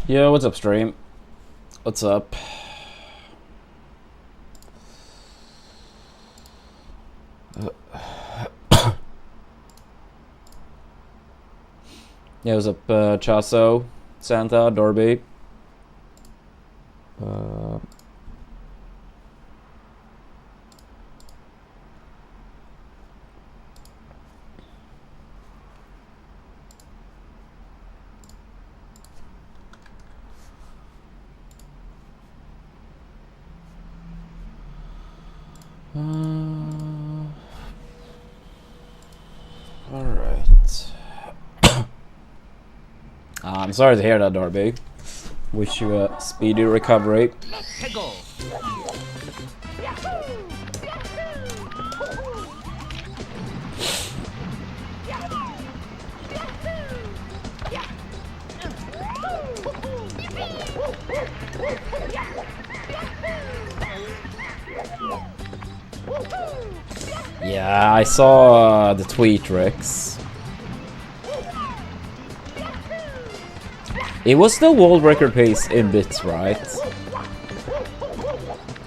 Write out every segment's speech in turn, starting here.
Yo, what's up, stream? What's up? Yeah, what's up, Chaso, Santa, Dorby? Alright. I'm sorry to hear that, Darby. Wish you a speedy recovery. Yeah, I saw the tweet, Rex. It was the world record pace in bits, right?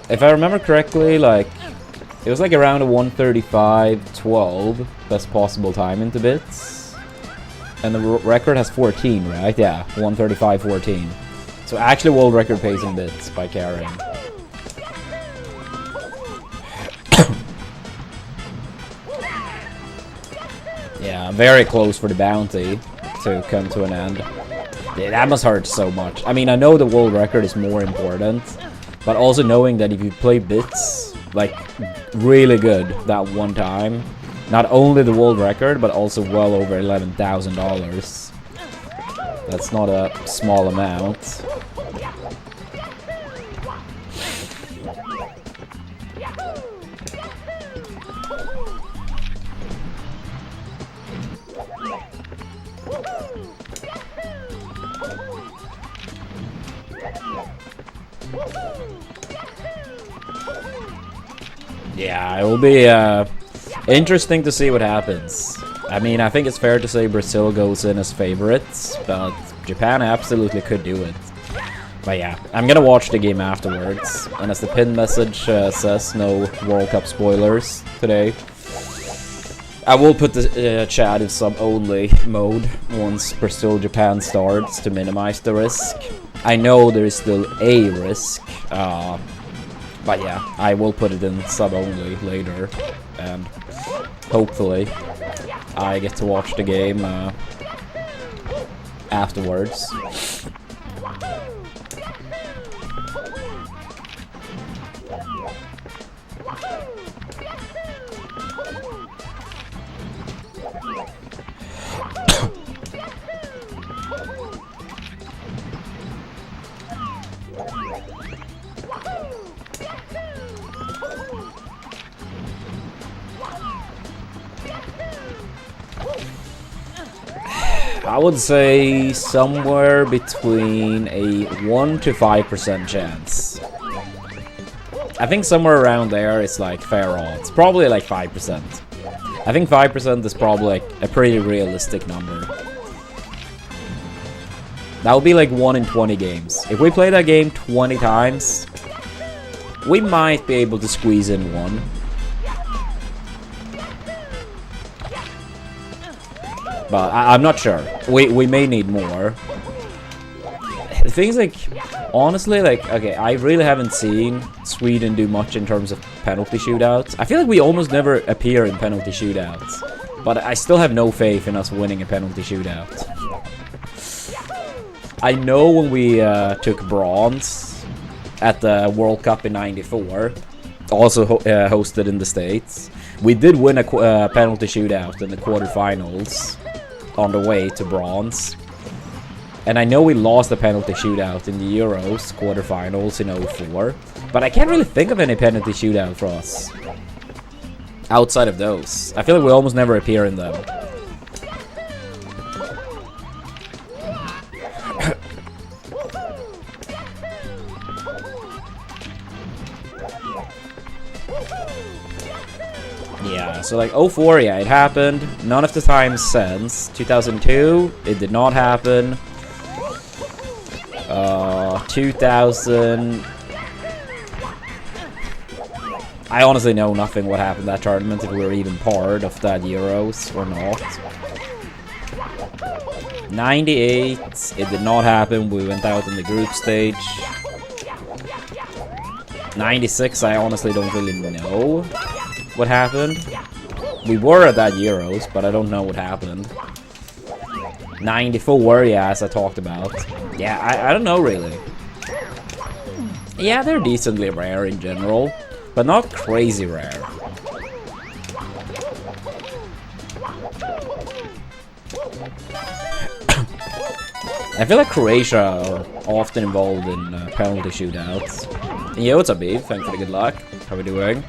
If I remember correctly, like, it was like around a 1:35:12 best possible time into bits. And the record has 14, right? Yeah, 1:35:14. So actually world record pace in bits by Karen. Yeah, very close for the bounty to come to an end. Yeah, that must hurt so much. I mean, I know the world record is more important, but also knowing that if you play bits, like, really good that one time, not only the world record, but also well over $11,000. That's not a small amount. Yeah, it will be interesting to see what happens. I mean, I think it's fair to say Brazil goes in as favorites, but Japan absolutely could do it. But yeah, I'm gonna watch the game afterwards. And as the pin message says, no World Cup spoilers today. I will put the chat in sub-only mode once Brazil-Japan starts to minimize the risk. I know there is still a risk, but yeah, I will put it in sub-only later, and hopefully I get to watch the game afterwards. I would say somewhere between a 1 to 5% chance. I think somewhere around there is like fair odds. Probably like 5%. I think 5% is probably like a pretty realistic number. That would be like 1 in 20 games. If we play that game 20 times, we might be able to squeeze in one. But I'm not sure. We may need more. The thing is, like, honestly, like, okay, I really haven't seen Sweden do much in terms of penalty shootouts. I feel like we almost never appear in penalty shootouts. But I still have no faith in us winning a penalty shootout. I know when we took bronze at the World Cup in '94, also hosted in the States, we did win a penalty shootout in the quarterfinals on the way to bronze. And I know we lost the penalty shootout in the Euros quarterfinals in '04, but I can't really think of any penalty shootout for us outside of those. I feel like we almost never appear in them. Yeah, so like '04, yeah, it happened. None of the times since. 2002, it did not happen. 2000. I honestly know nothing what happened in that tournament, if we were even part of that Euros or not. 98, it did not happen, we went out in the group stage. 96, I honestly don't really know what happened. We were at that Euros, but I don't know what happened. 94, yeah, as I talked about. Yeah, I don't know really. Yeah, they're decently rare in general, but not crazy rare. I feel like Croatia are often involved in penalty shootouts. Yo, what's up, Beef? Thanks for the good luck. How we doing?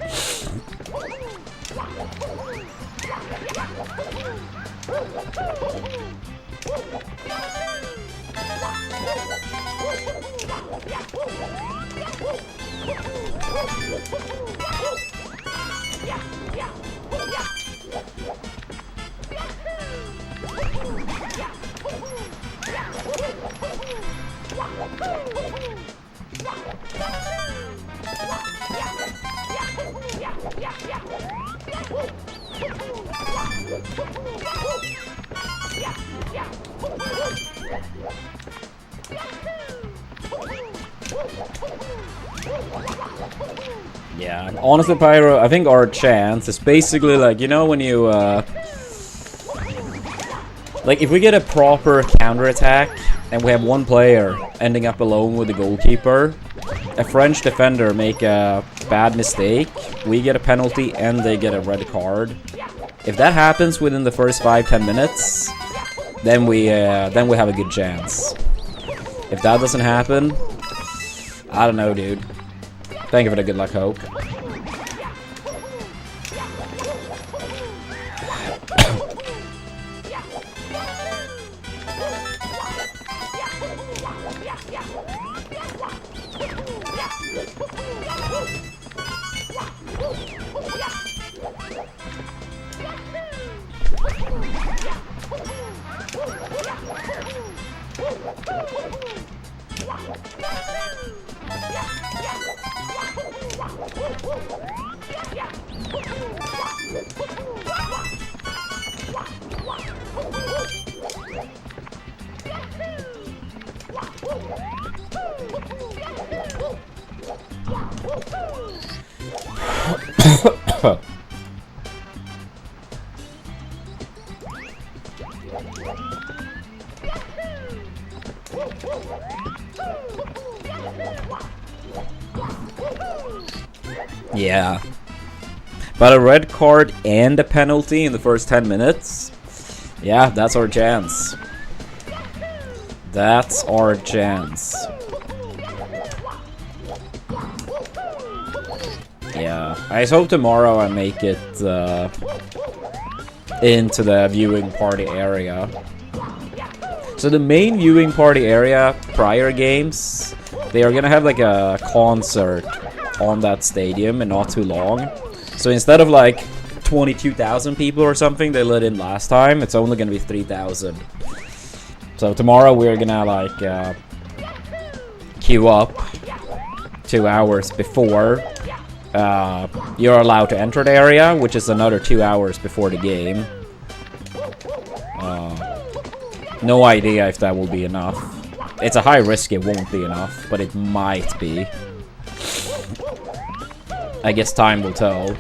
Yeah, honestly, Pyro, I think our chance is basically like, you know, when you, like, if we get a proper counterattack and we have one player ending up alone with the goalkeeper, a French defender make a bad mistake, we get a penalty and they get a red card. If that happens within the first 5-10 minutes, then we have a good chance. If that doesn't happen, I don't know, dude. Thank you for the good luck, Hope. Yeah. But a red card and a penalty in the first 10 minutes? Yeah, that's our chance. That's our chance. Yeah, I just hope tomorrow I make it into the viewing party area. So the main viewing party area prior games, they are gonna have like a concert on that stadium and not too long. So instead of like 22,000 people or something they let in last time, it's only gonna be 3,000. So tomorrow we're gonna like queue up 2 hours before you're allowed to enter the area, which is another 2 hours before the game. No idea if that will be enough. It's a high risk it won't be enough, but it might be. I guess time will tell.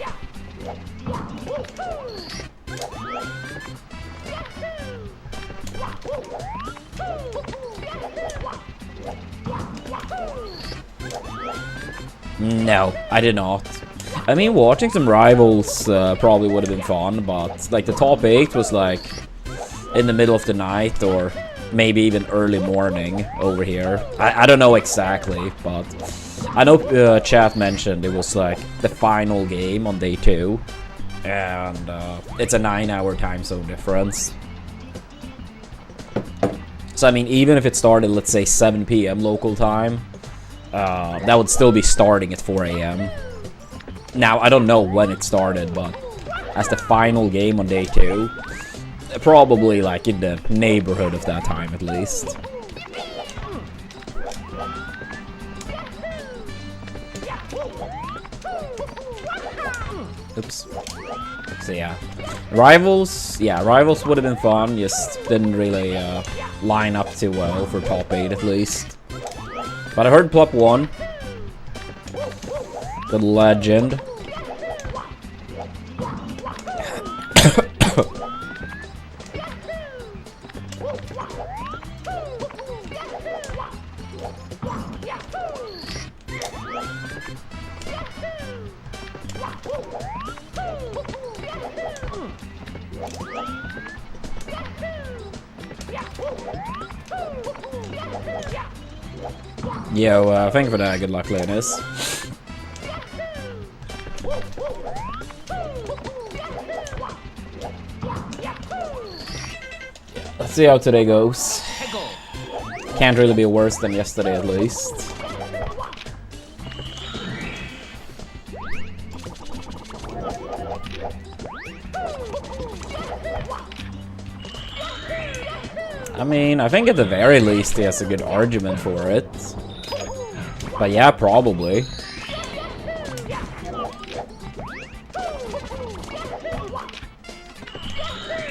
No, I did not. I mean, watching some rivals probably would have been fun, but like the top 8 was like in the middle of the night or maybe even early morning over here. I don't know exactly, but I know chat mentioned it was like the final game on day 2, and it's a 9-hour time zone difference. So I mean, even if it started, let's say 7 p.m. local time, that would still be starting at 4 a.m. Now, I don't know when it started, but as the final game on day 2, probably like in the neighborhood of that time at least. Oops. So yeah. Rivals would have been fun, just didn't really line up too well for top 8 at least. But I heard Plop 1. The legend. Yo, thank you for that. Good luck, Linus. Let's see how today goes. Can't really be worse than yesterday, at least. I mean, I think at the very least he has a good argument for it. But yeah, probably.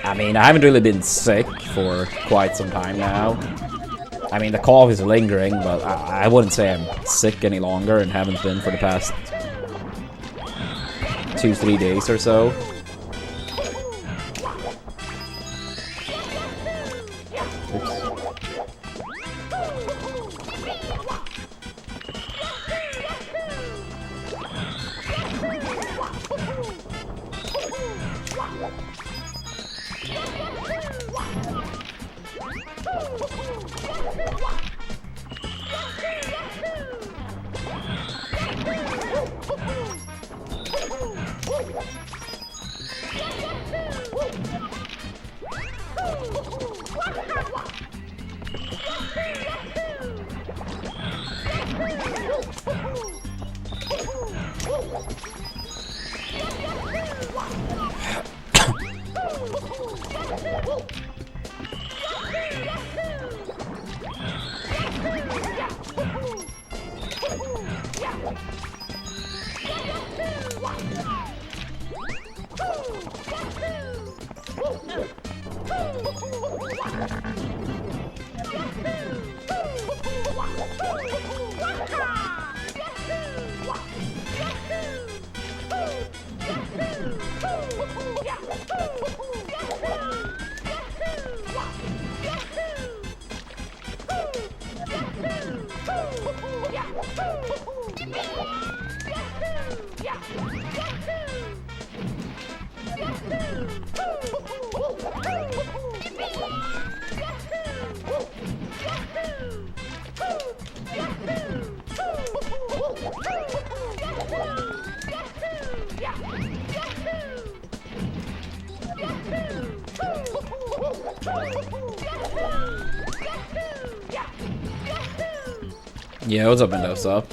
I mean, I haven't really been sick for quite some time now. I mean, the cough is lingering, but I wouldn't say I'm sick any longer and haven't been for the past 2-3 days or so. Yeah, what's up, Mendoza?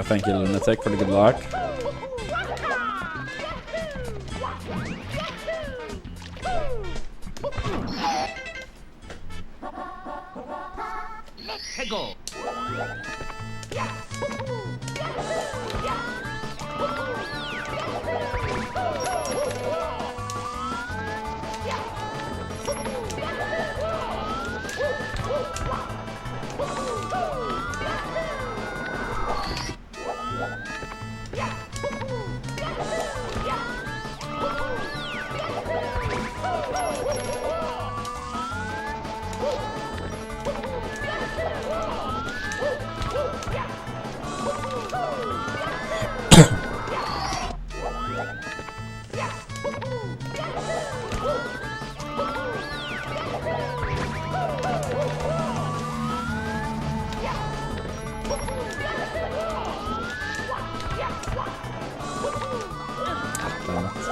Thank you, Lunatic, for the good luck. Let's go.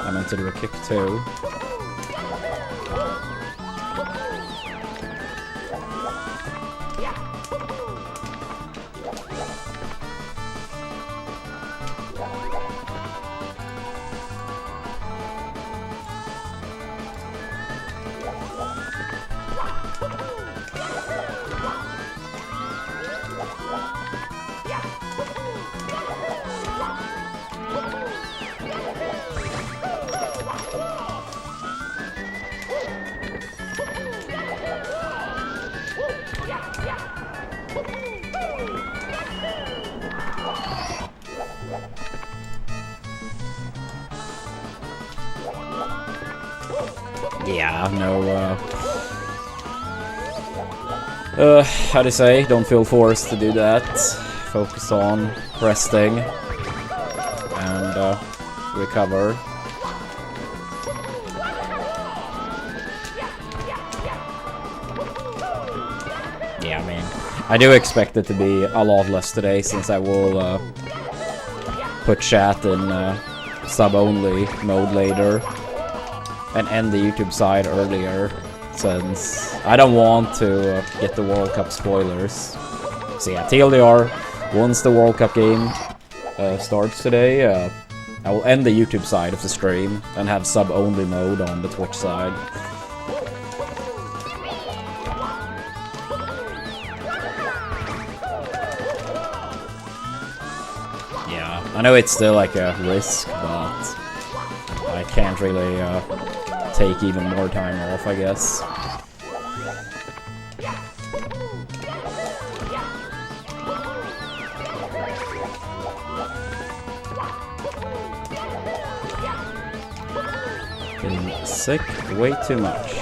I meant to do a kick too. Yeah, no, how do you say? Don't feel forced to do that. Focus on resting and recover. Yeah, I mean, I do expect it to be a lot less today, since I will put chat in sub-only mode later and end the YouTube side earlier, since I don't want to get the World Cup spoilers. So yeah, TLDR, once the World Cup game starts today, I will end the YouTube side of the stream and have sub-only mode on the Twitch side. Yeah, I know it's still like a risk, but I can't really take even more time off, I guess. Getting sick way too much.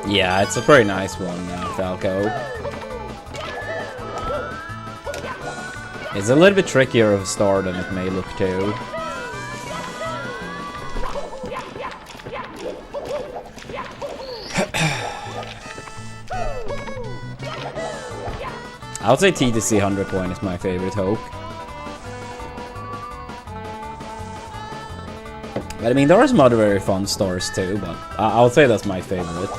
Yeah, it's a pretty nice one, Falco. It's a little bit trickier of a star than it may look too. I would say TTC 100 coin is my favorite hope. But I mean, there are some other very fun stars too, but I would say that's my favorite.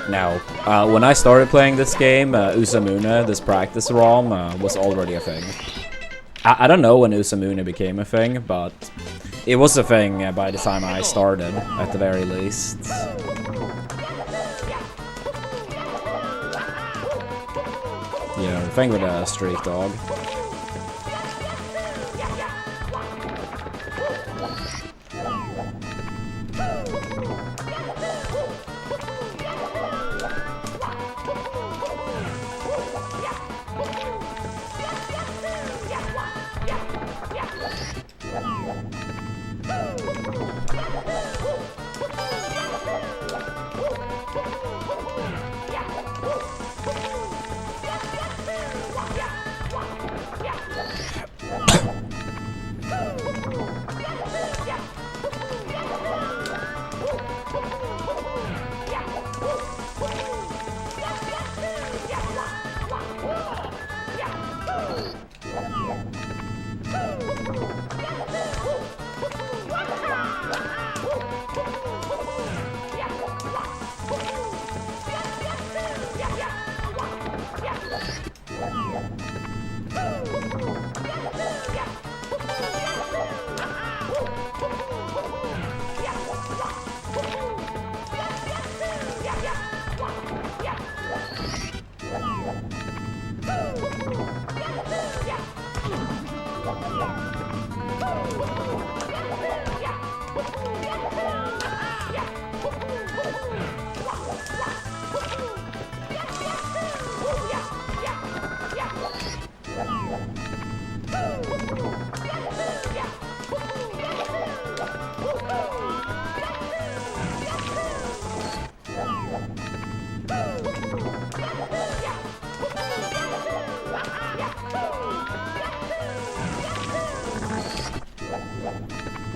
No. When I started playing this game, Usamuna, this practice ROM, was already a thing. I don't know when Usamuna became a thing, but it was a thing by the time I started, at the very least. Yeah, the thing with a streak dog.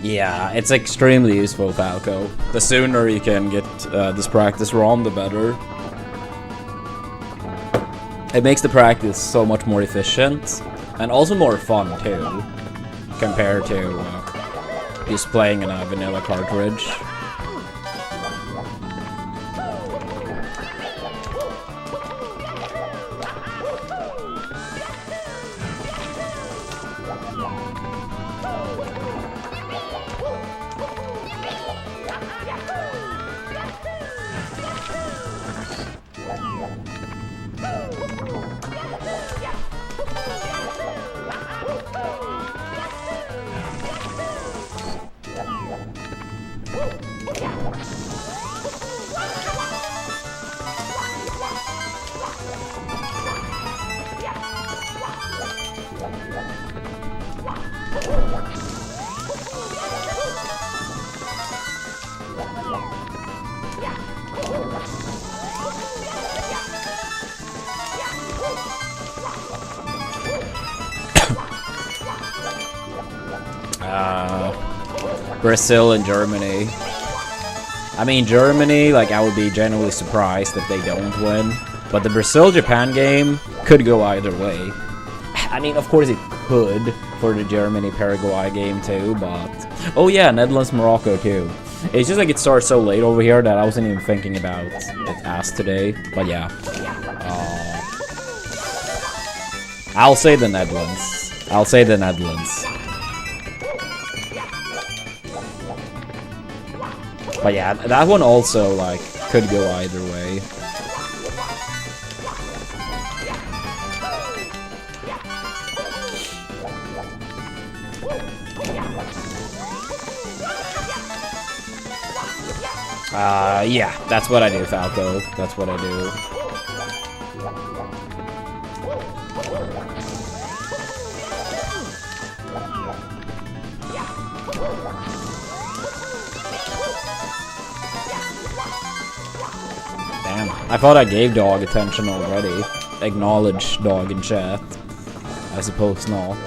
Yeah, it's extremely useful, Falco. The sooner you can get this practice ROM, the better. It makes the practice so much more efficient, and also more fun too, compared to just playing in a vanilla cartridge. Brazil and Germany. I mean, Germany, like, I would be genuinely surprised if they don't win. But the Brazil-Japan game could go either way. I mean, of course it could for the Germany-Paraguay game too, but... Oh yeah, Netherlands-Morocco too. It's just like it starts so late over here that I wasn't even thinking about it as today. But yeah. I'll say the Netherlands. I'll say the Netherlands. But yeah, that one also, like, could go either way. Yeah, that's what I do, Falco. That's what I do. I thought I gave dog attention already. Acknowledge dog in chat. I suppose not.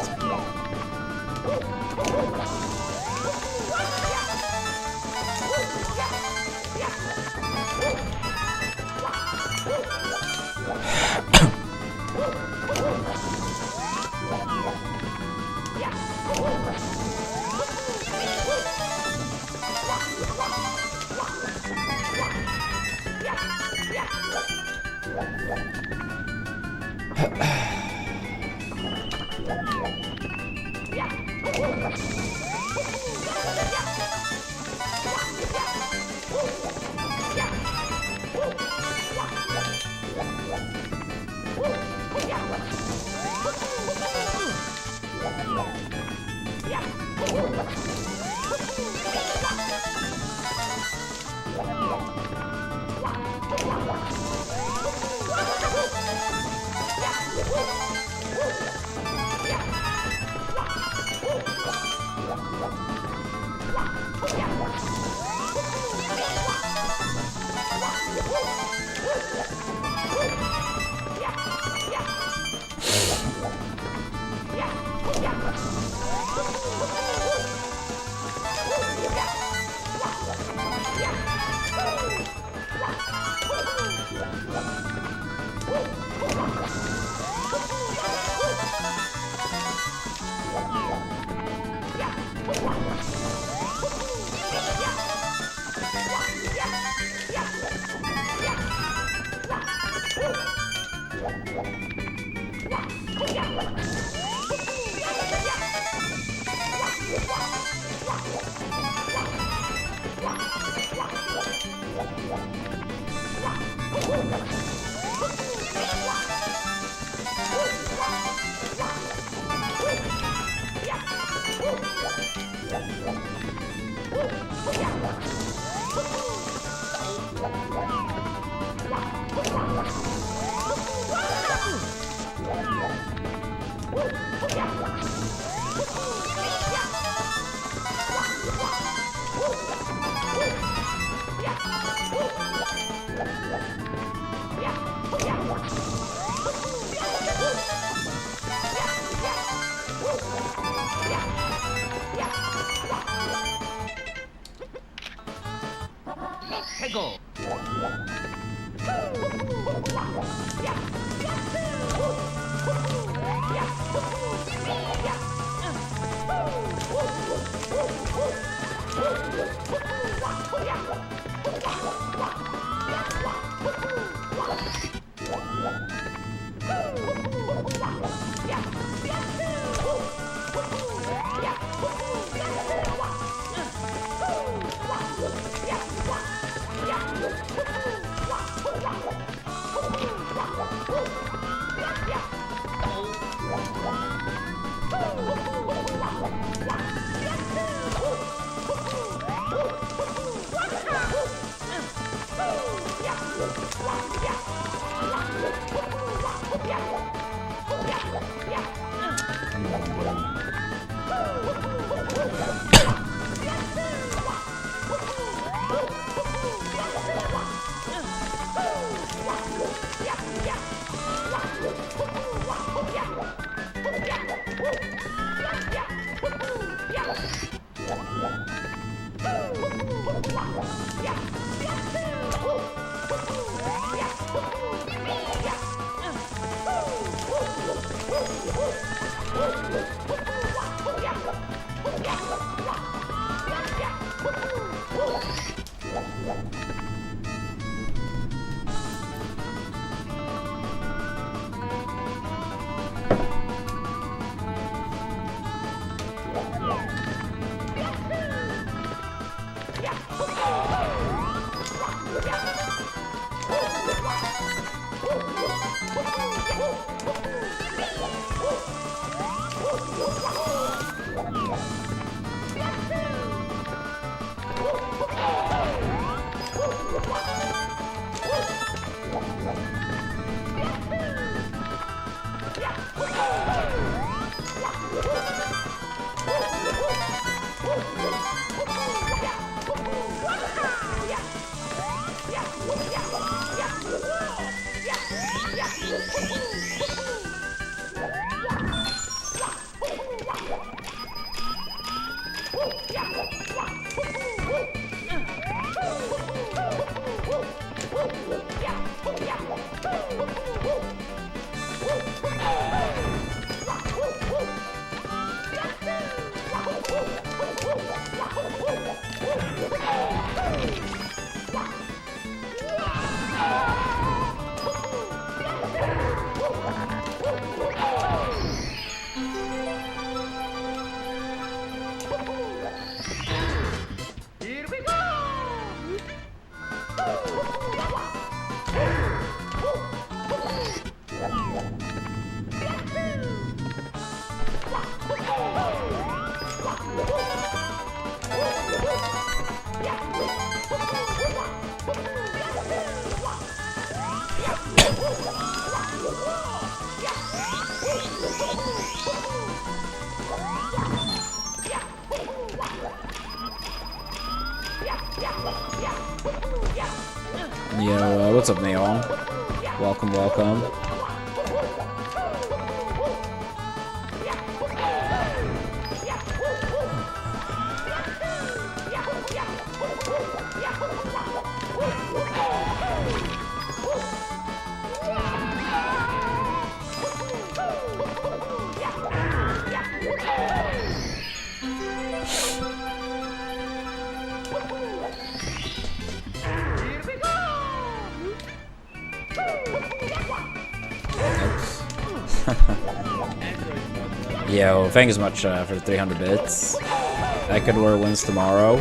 Yo, what's up, Neon? Welcome, welcome. Yo, thank you so much for the 300 bits. Ecuador wins tomorrow.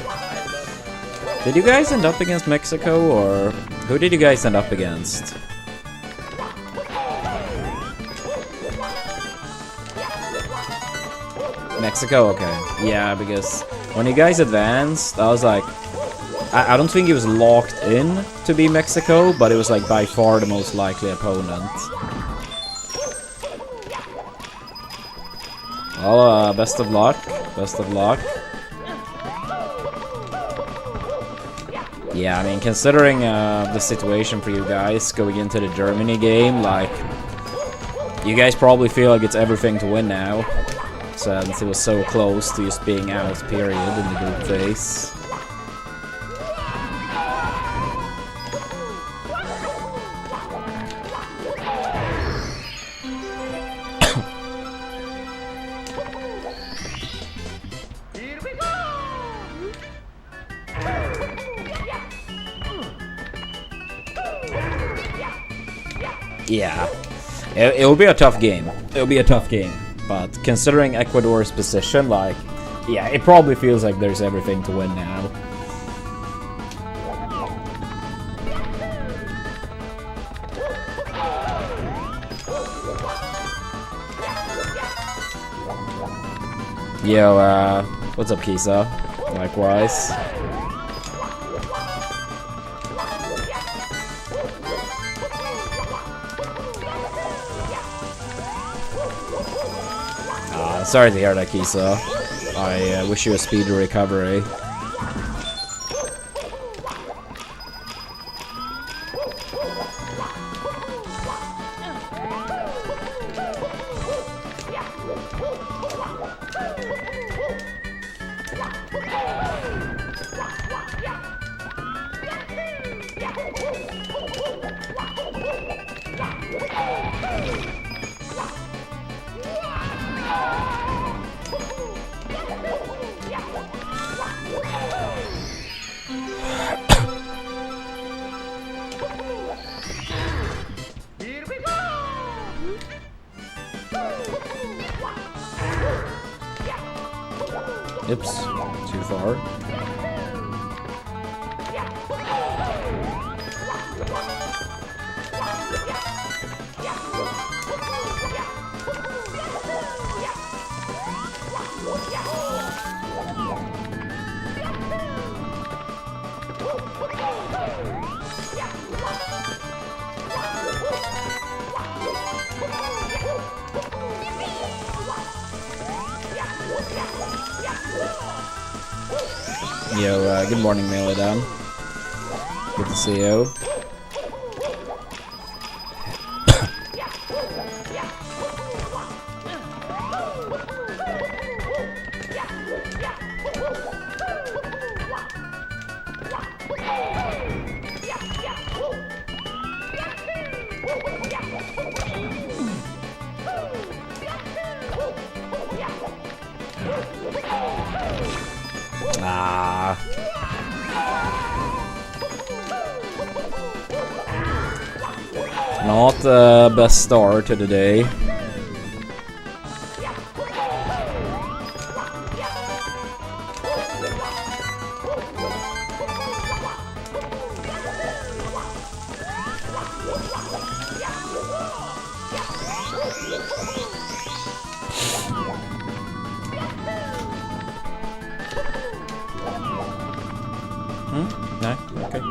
Did you guys end up against Mexico, or who did you guys end up against? Mexico, okay. Yeah, because when you guys advanced, I was like, I don't think it was locked in to be Mexico, but it was like by far the most likely opponent. Well, best of luck. Best of luck. Yeah, I mean, considering the situation for you guys going into the Germany game, like, you guys probably feel like it's everything to win now, since it was so close to just being out, period, in the group phase. Yeah, it'll be a tough game. It'll be a tough game. But considering Ecuador's position, like, yeah, it probably feels like there's everything to win now. Yo, what's up, Kisa? Likewise. Sorry to hear that, Kisa. I wish you a speedy recovery. Oops, too far. Yo, good morning, Melodan. Good to see you. Not the best start to the day. No? Okay.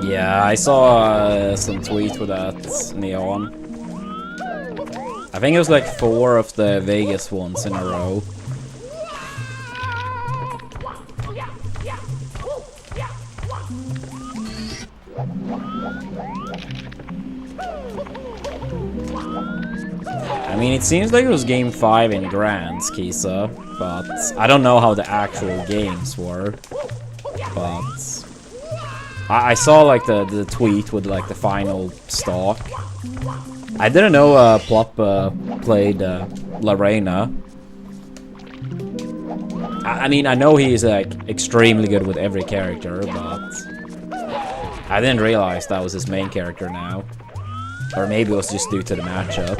Yeah, I saw some tweet with that neon. I think it was like 4 of the Vegas ones in a row. I mean, it seems like it was game 5 in Grands, Kisa, but I don't know how the actual games were. But I saw like the tweet with like the final stock. I didn't know Plop played Lorena. I mean, I know he's like extremely good with every character, but I didn't realize that was his main character now. Or maybe it was just due to the matchup.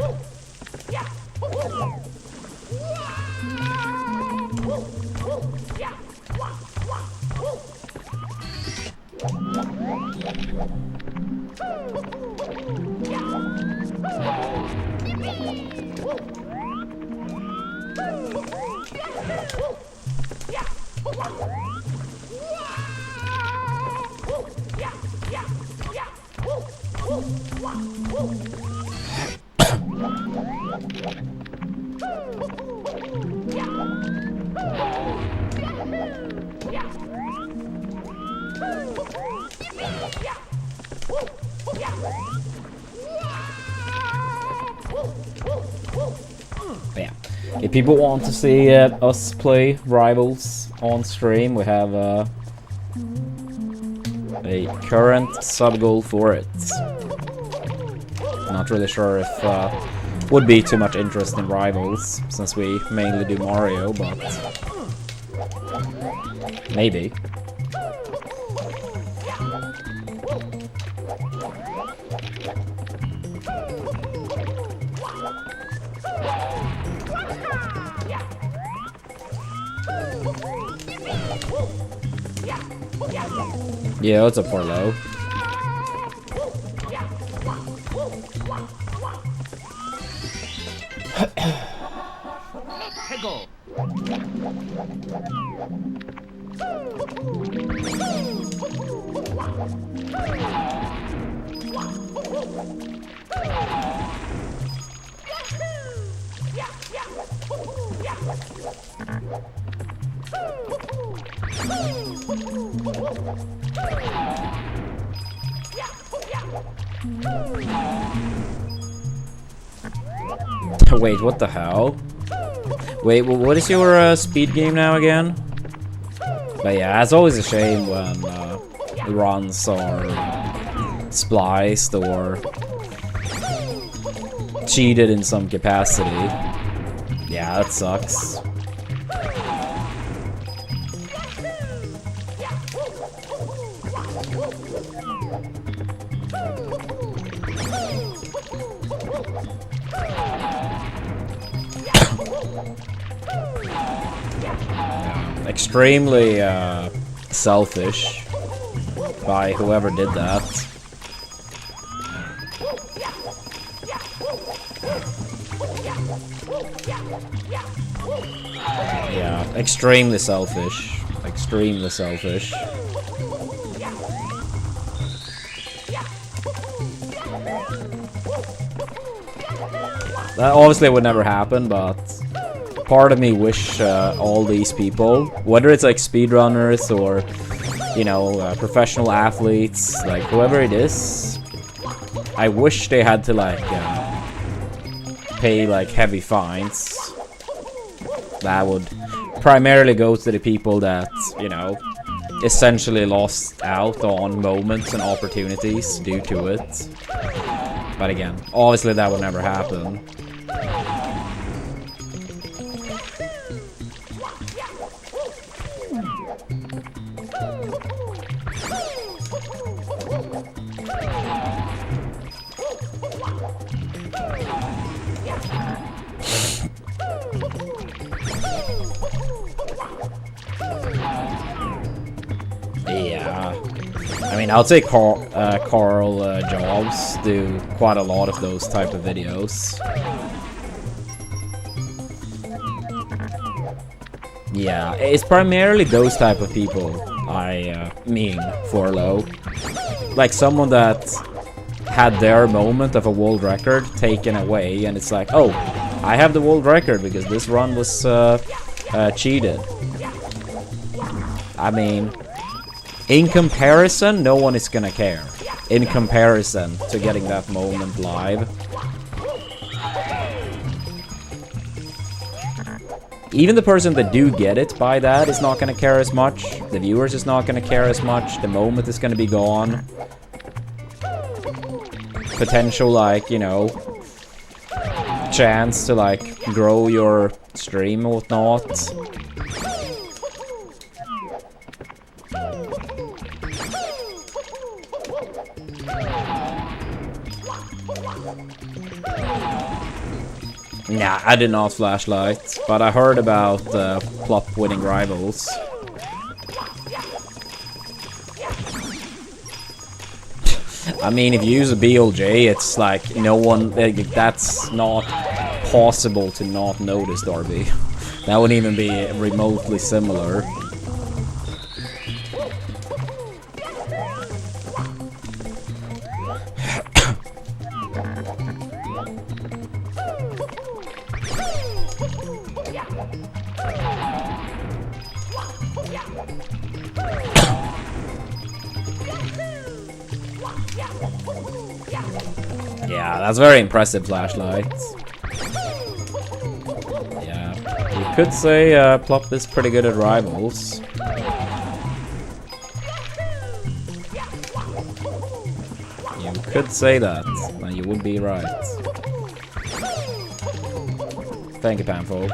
Yeah. If people want to see us play Rivals on stream, we have a current sub goal for it. Not really sure if would be too much interest in Rivals, since we mainly do Mario, but maybe. Yeah, what's up, Porlo? Wait, what the hell? Wait, what is your speed game now again? But yeah, it's always a shame when runs are spliced or cheated in some capacity. Yeah, that sucks. Extremely selfish. by whoever did that. Yeah, extremely selfish. Extremely selfish. That obviously would never happen, but part of me wish all these people, whether it's like speedrunners or, you know, professional athletes, like whoever it is, I wish they had to like pay like heavy fines. That would primarily go to the people that, you know, essentially lost out on moments and opportunities due to it. But again, obviously that would never happen. Yeah, I mean, I'll say Carl Jobs do quite a lot of those type of videos. Yeah, it's primarily those type of people I mean for low. Like someone that had their moment of a world record taken away, and it's like, oh, I have the world record because this run was cheated. I mean, in comparison, no one is gonna care. In comparison to getting that moment live. Even the person that do get it by that is not gonna care as much. The viewers is not gonna care as much. The moment is gonna be gone. Potential, like, you know, chance to like grow your stream and whatnot. Nah, I did not flashlight, but I heard about Plop winning rivals. I mean, if you use a BLJ, it's like no one. That's not possible to not notice, Darby. That wouldn't even be remotely similar. Yeah, that's very impressive flashlight. Yeah, you could say Plop is pretty good at rivals. You could say that, and you would be right. Thank you, Panfo.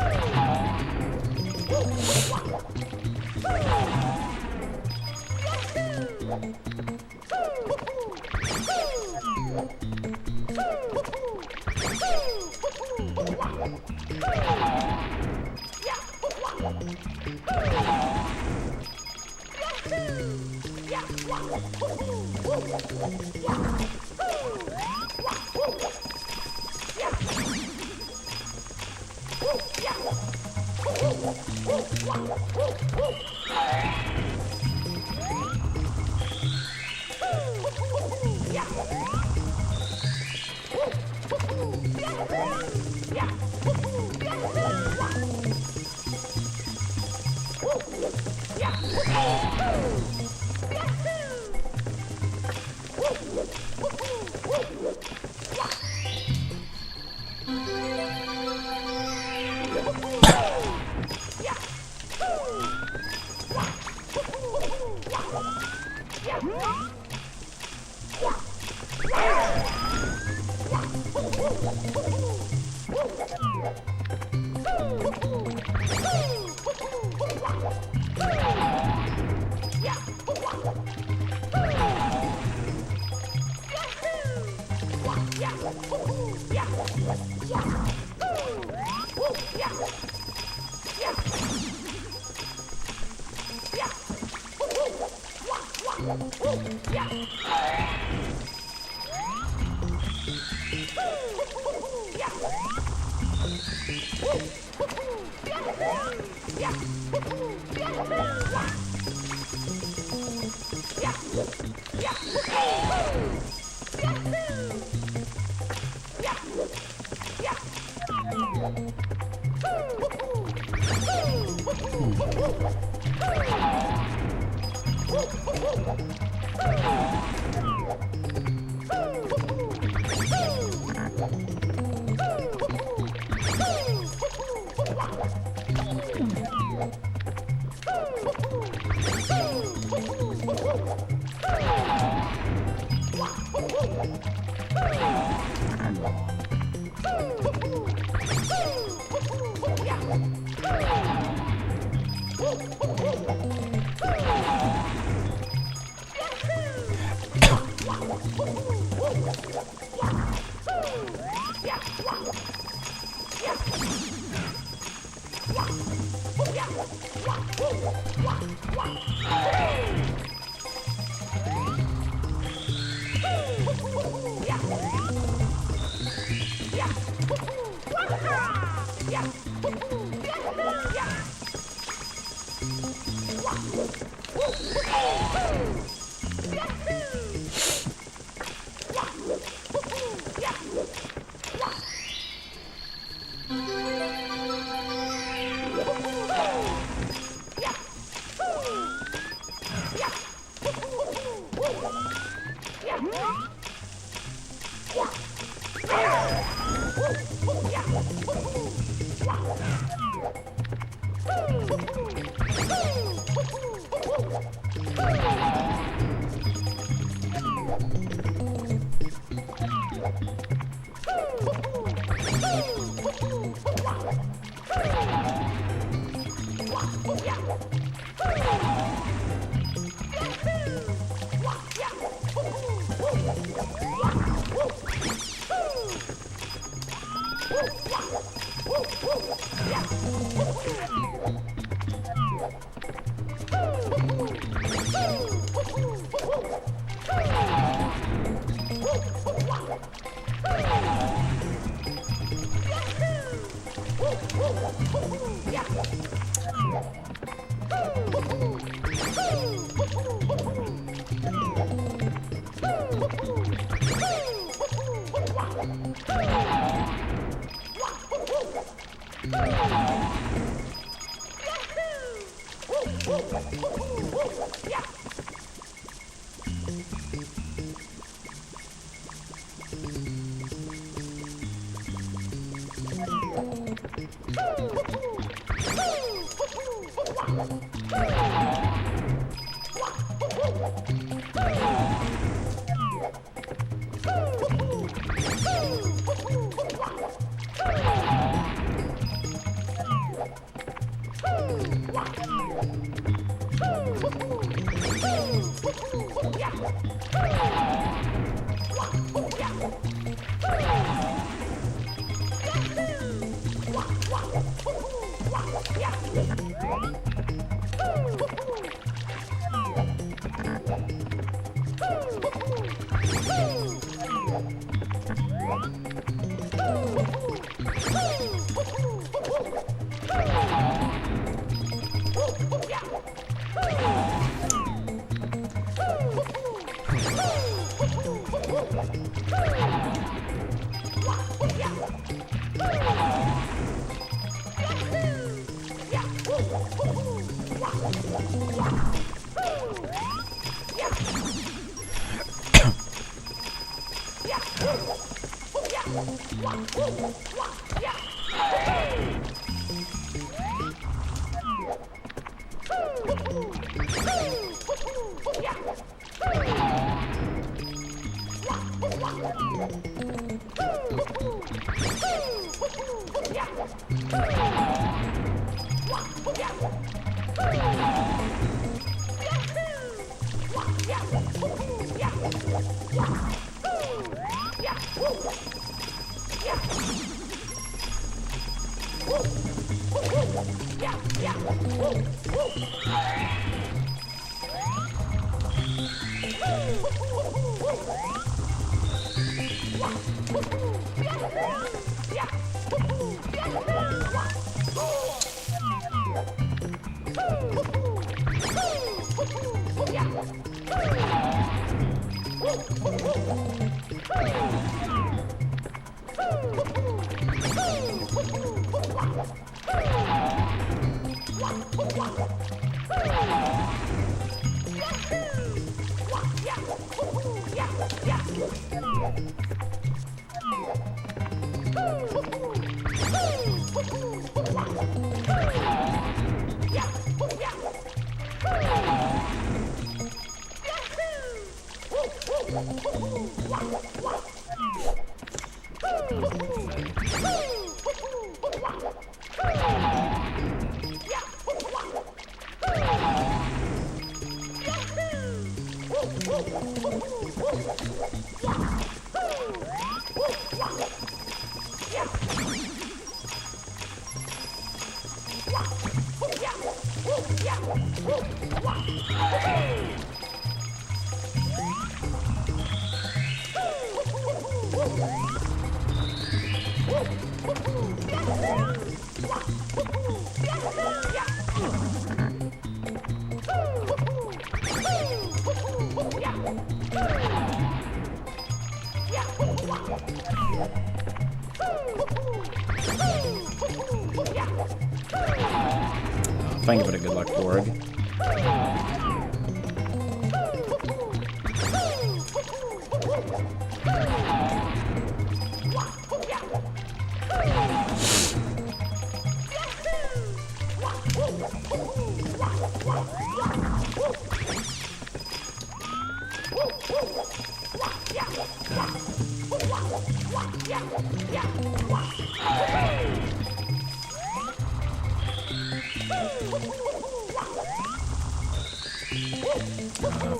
Thank you for the good luck, Borg.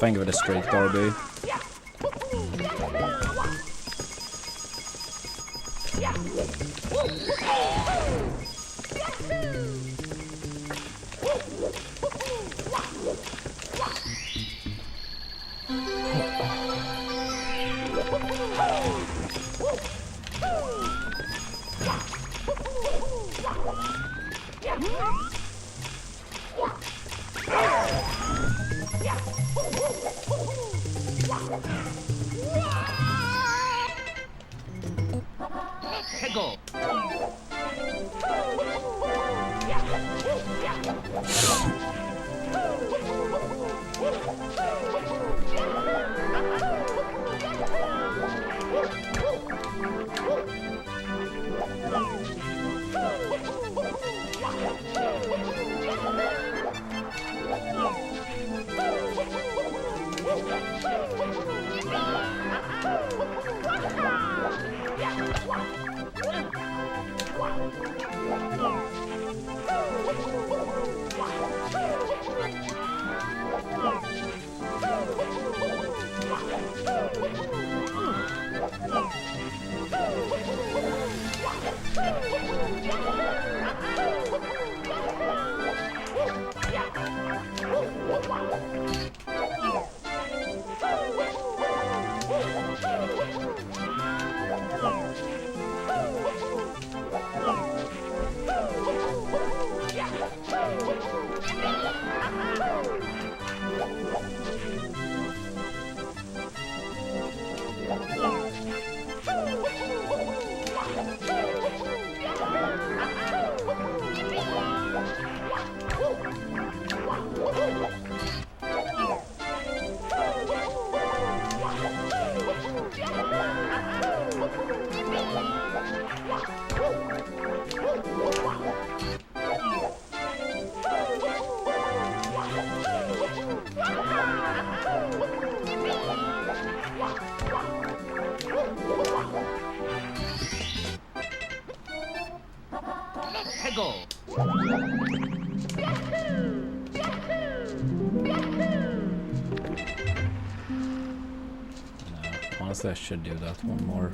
Thank you for the straight, Darby. Honestly, I should do that one more.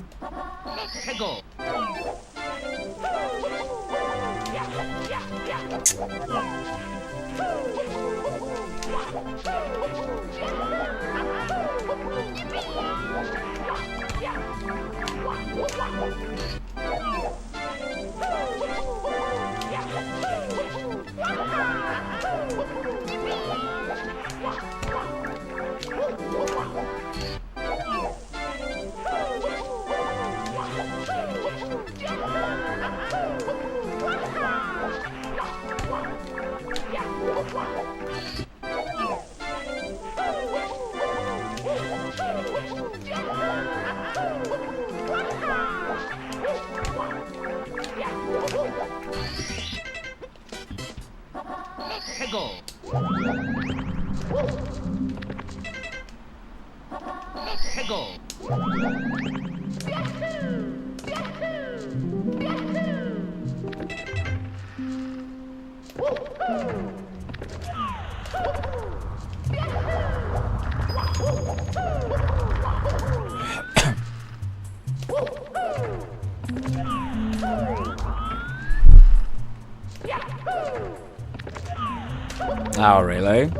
Oh, really?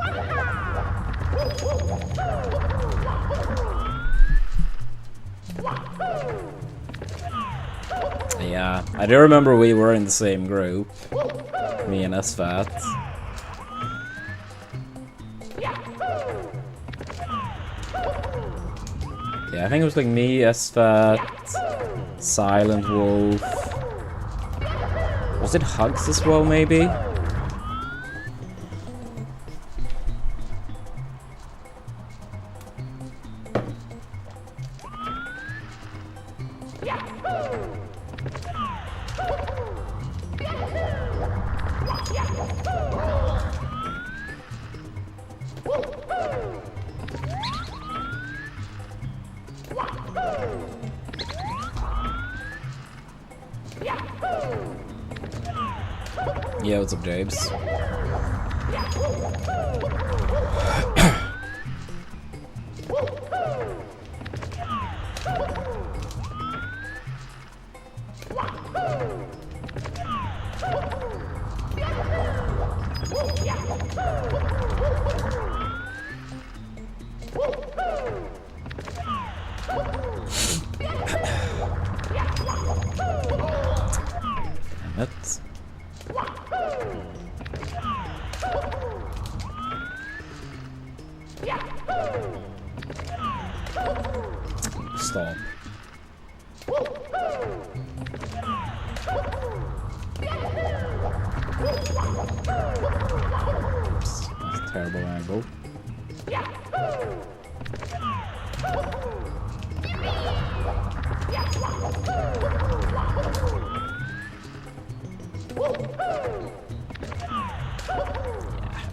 Yeah, I do remember we were in the same group. Me and SFAT. Yeah, I think it was like me, SFAT, Silent Wolf. Was it Hugs as well, maybe? Yeah, what's up, James? Stop. Oops, that's a terrible angle.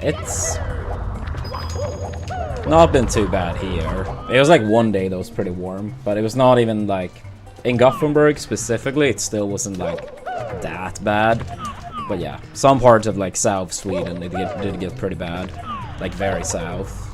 It's not been too bad here. It was like one day that was pretty warm, but it was not even like in Gothenburg specifically. It still wasn't like that bad. But yeah, some parts of like South Sweden it did get pretty bad, like very south.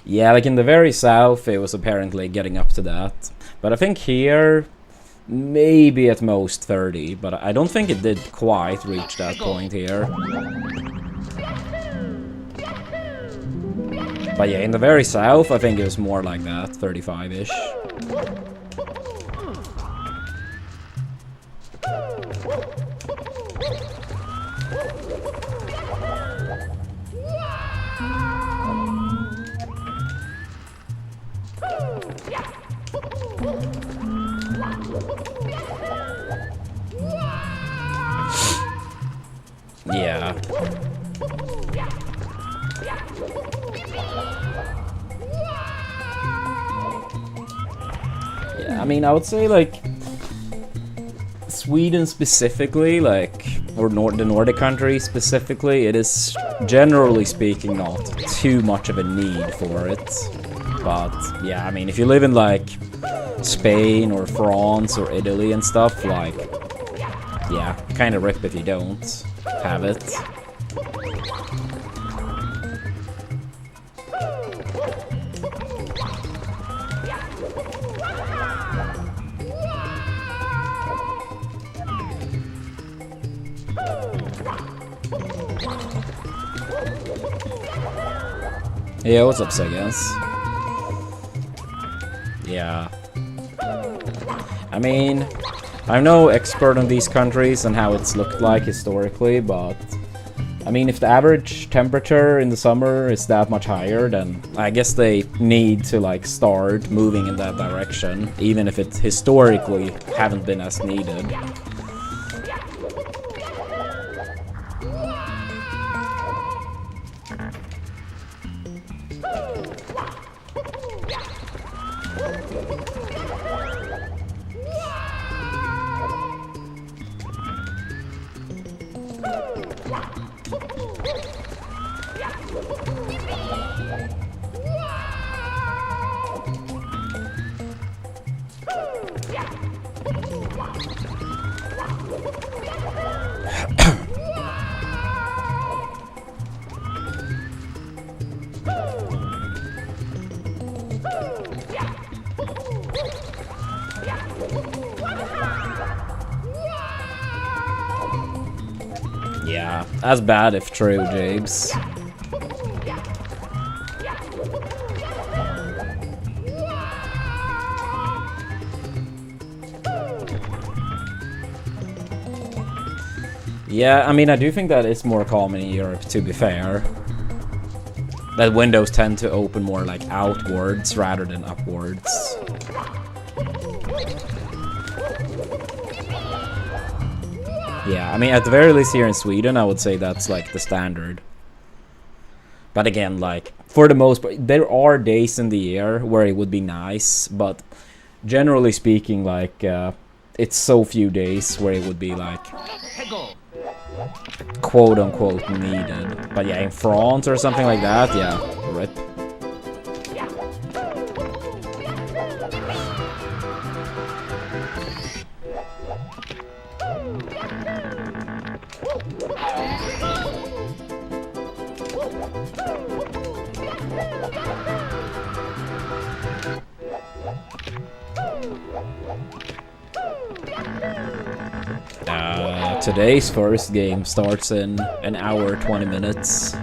Yeah, like in the very south, it was apparently getting up to that. But I think here, maybe at most 30, but I don't think it did quite reach that point here. But yeah, in the very south, I think it was more like that, 35-ish. Yeah. Yeah, I mean, I would say, like, Sweden specifically, like, or the Nordic countries specifically, it is, generally speaking, not too much of a need for it. But, yeah, I mean, if you live in, like, Spain or France or Italy and stuff, like, yeah, kind of rip if you don't have it. Yeah, what's up, Segas? Yeah. I mean, I'm no expert on these countries and how it's looked like historically, but I mean, if the average temperature in the summer is that much higher, then I guess they need to like start moving in that direction, even if it historically haven't been as needed. Yeah, that's bad if true, James. Yeah, I mean, I do think that it's more common in Europe, to be fair. That windows tend to open more like outwards rather than upwards. Yeah, I mean, at the very least here in Sweden, I would say that's like the standard. But again, like, for the most part, there are days in the year where it would be nice, but generally speaking, like, it's so few days where it would be like quote-unquote needed. But yeah, in France or something like that, yeah, rip. Today's first game starts in an hour 20 minutes.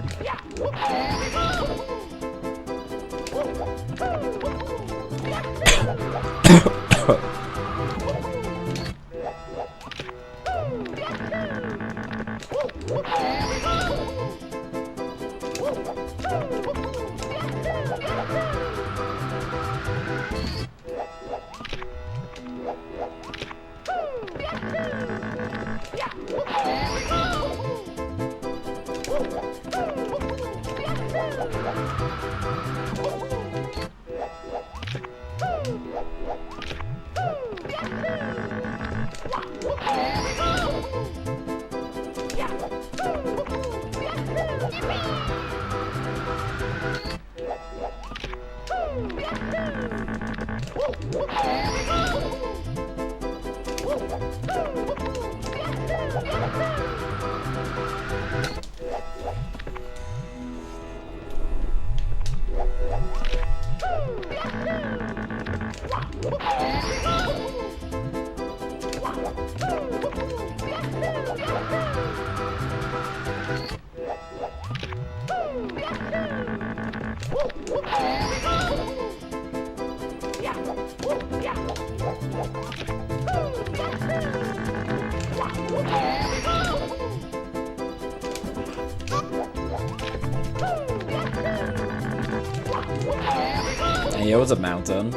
Hey, it was a mountain.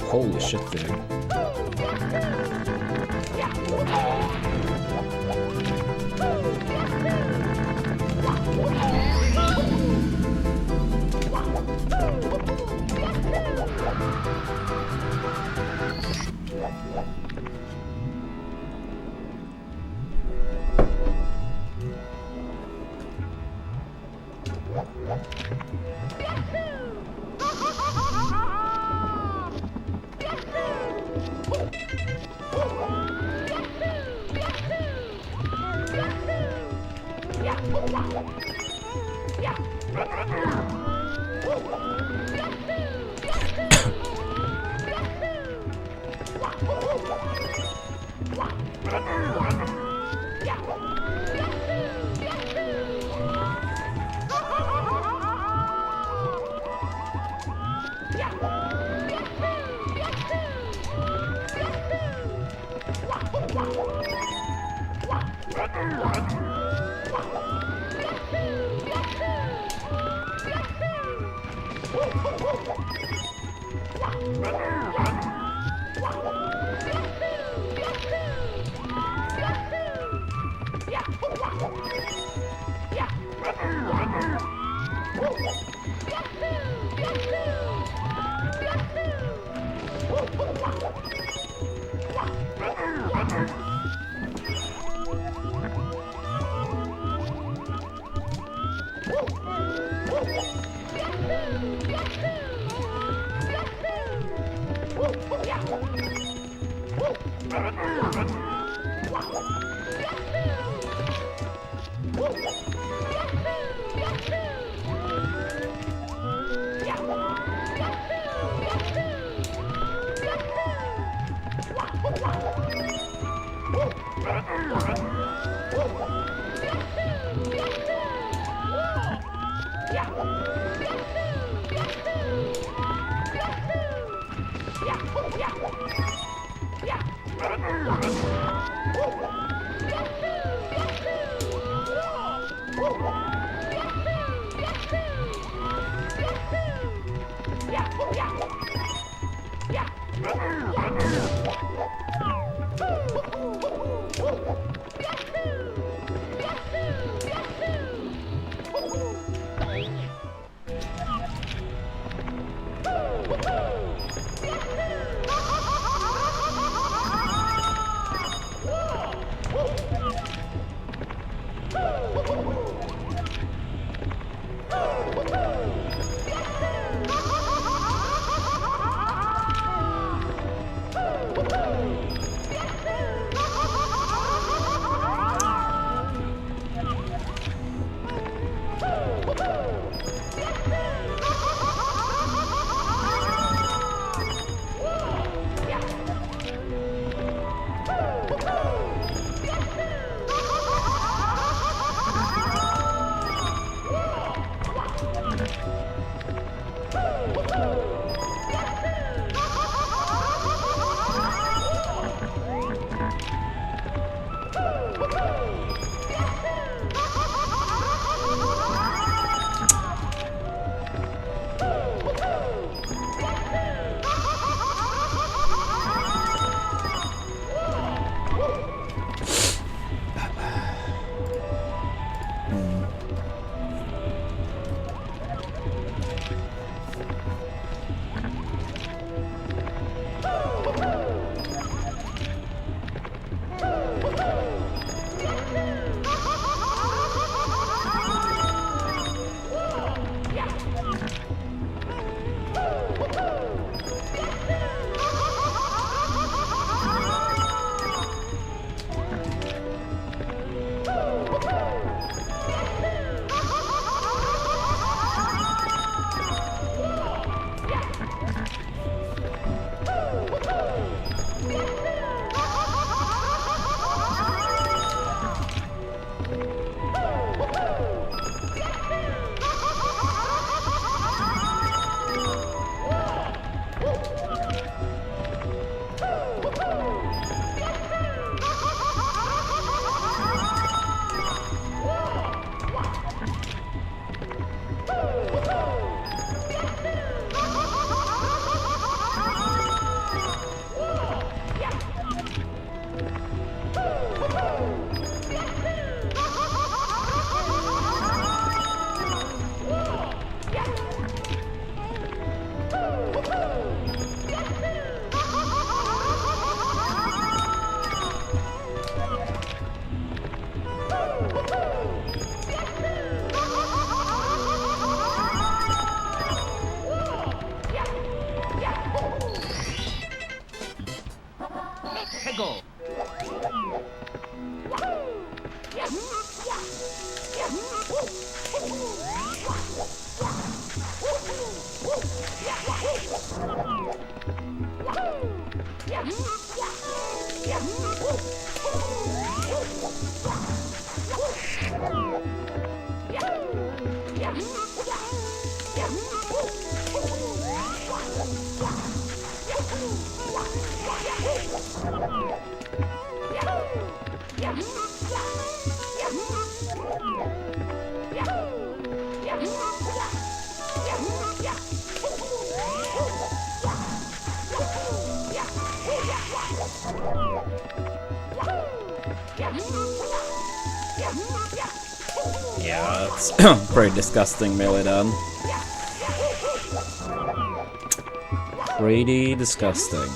Holy shit, dude. Yeah, that's pretty disgusting melee then. Pretty disgusting.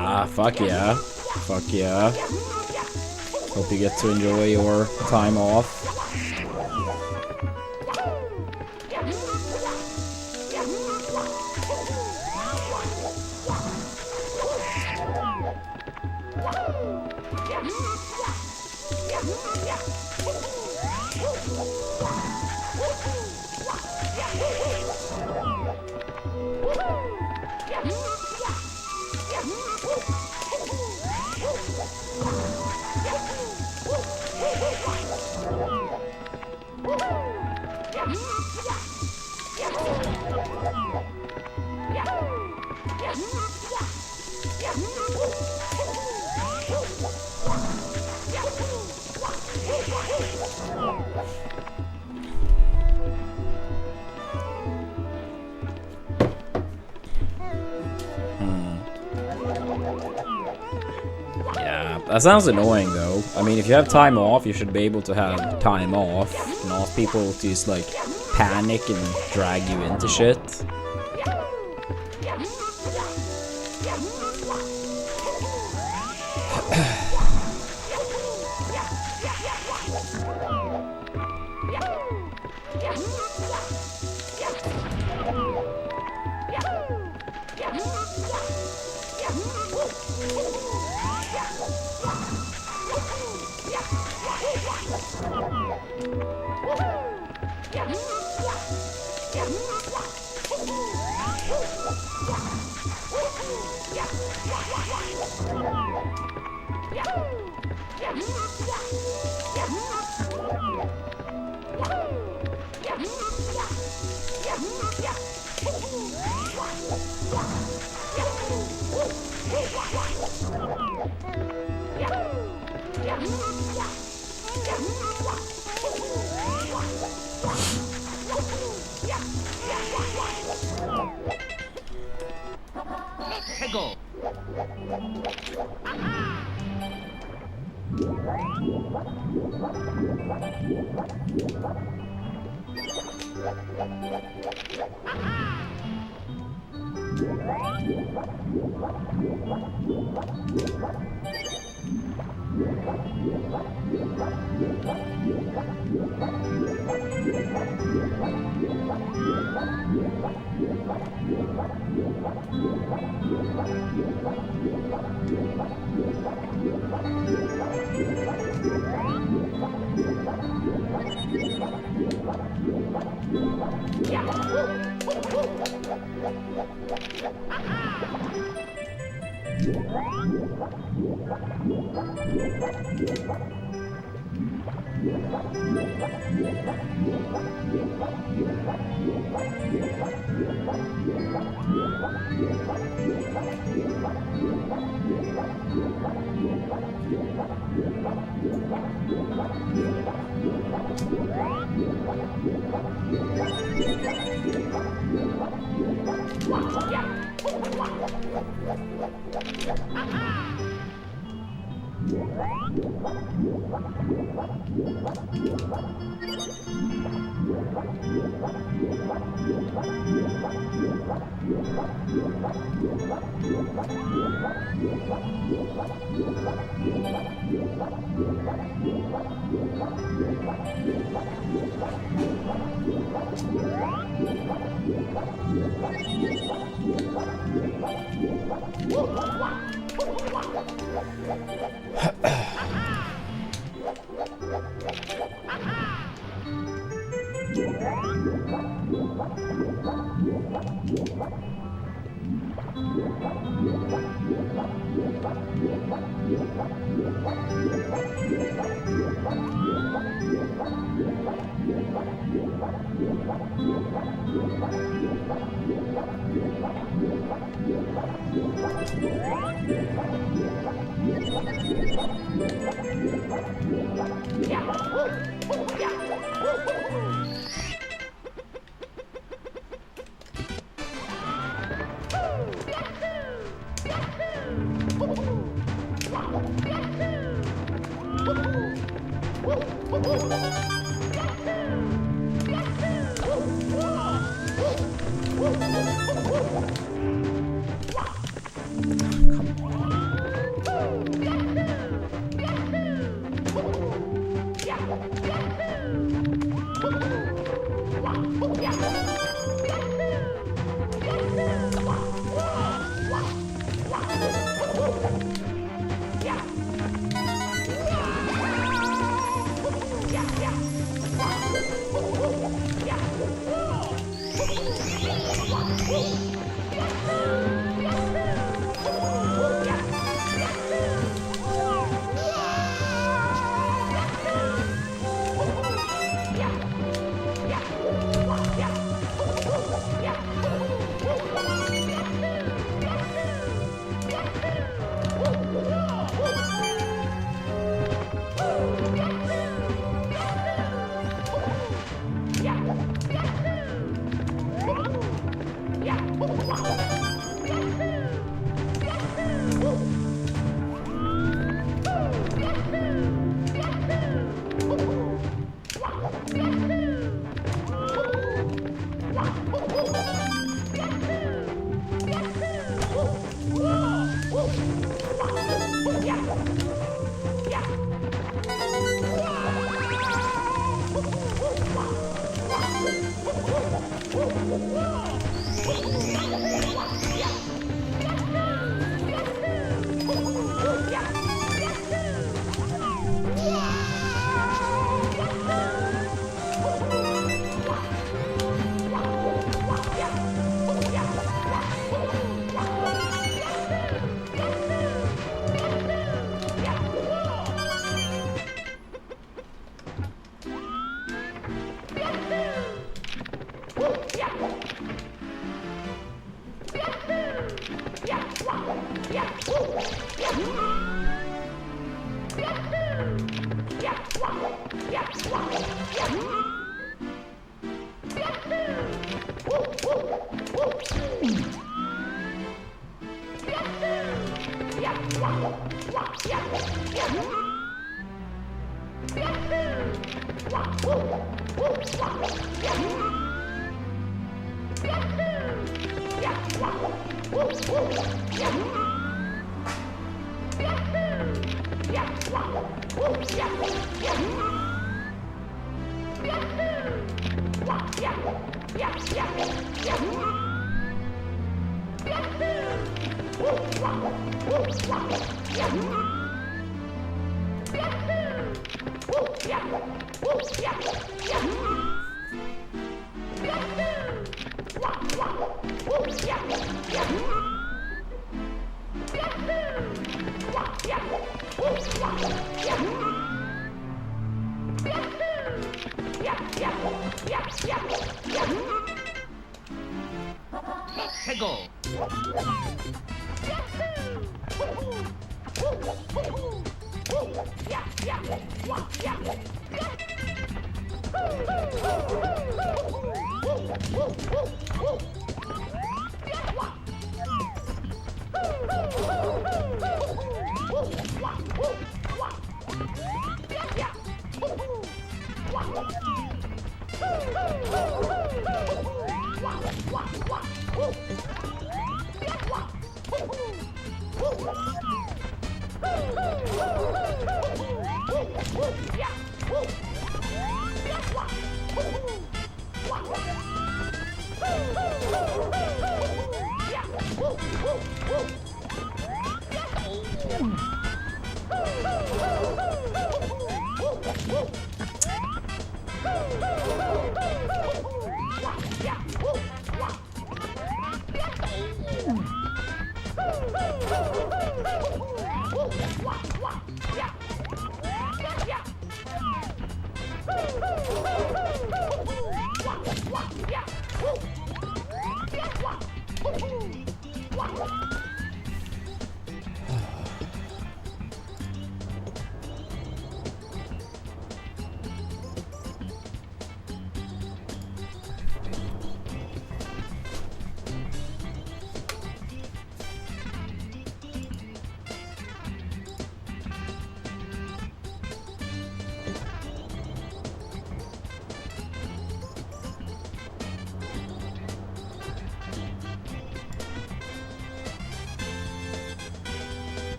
Ah, fuck yeah. Fuck yeah. Hope you get to enjoy your time off. Yeah, that sounds annoying though. I mean, if you have time off, you should be able to have time off, not people to just like panic and drag you into shit.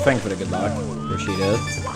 Thanks for the good luck. Appreciate it.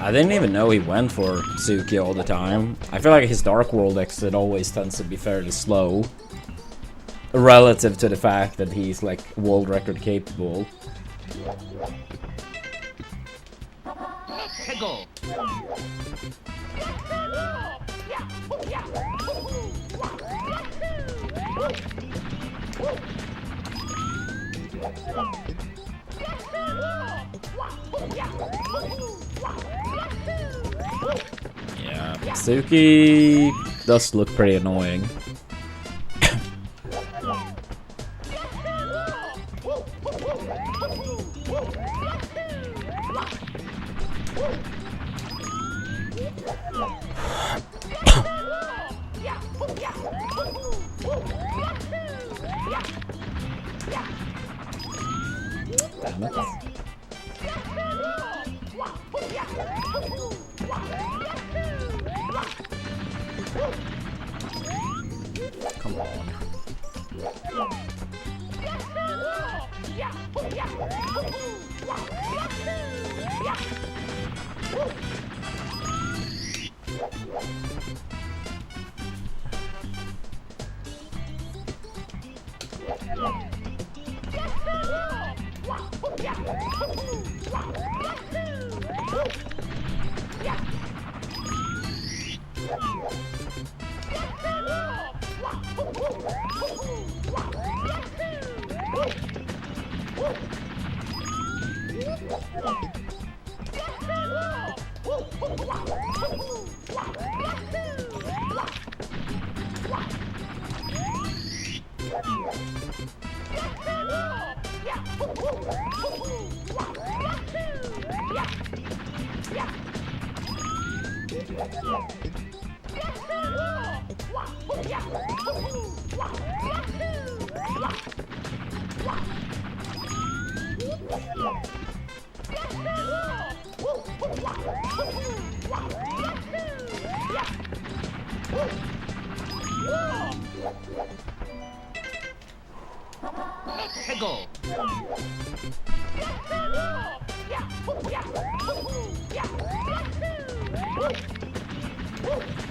I didn't even know he went for Suki all the time. I feel like his Dark World exit always tends to be fairly slow. Relative to the fact that he's like world record capable. Yeah, Suki does look pretty annoying. Damn it. Come on.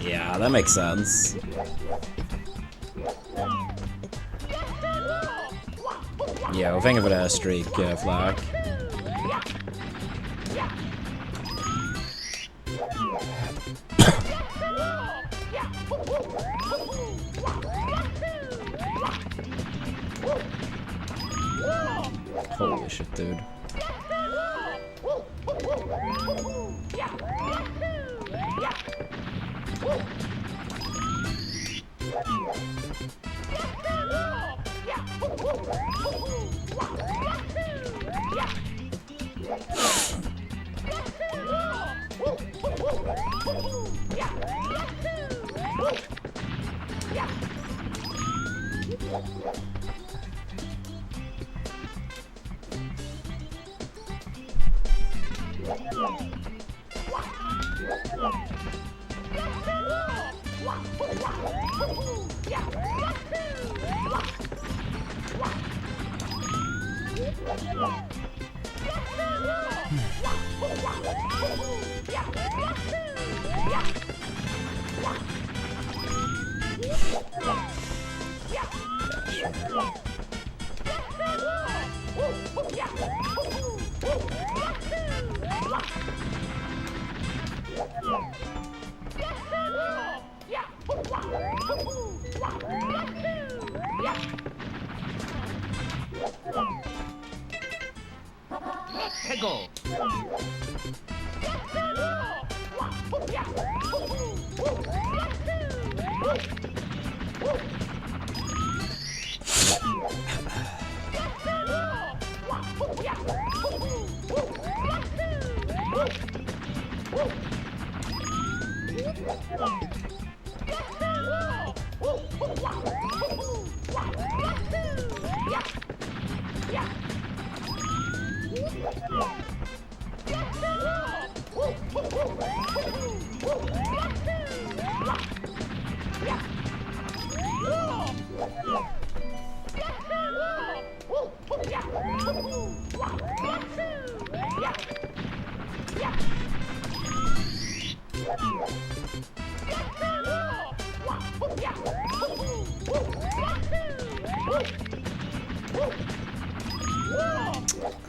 Yeah, that makes sense. Yeah, think of it as streak flag. Holy shit, dude.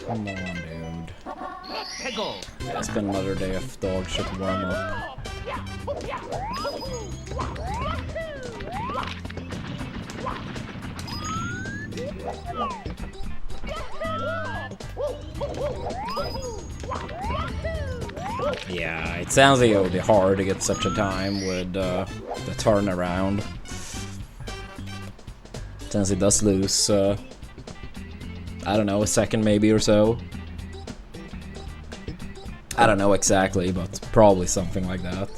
Come on, dude. Yeah, it's been another day of dog shit warm up. Yeah, it sounds like it would be hard to get such a time with the turnaround. Since it does lose, I don't know, a second maybe or so. I don't know exactly, but probably something like that.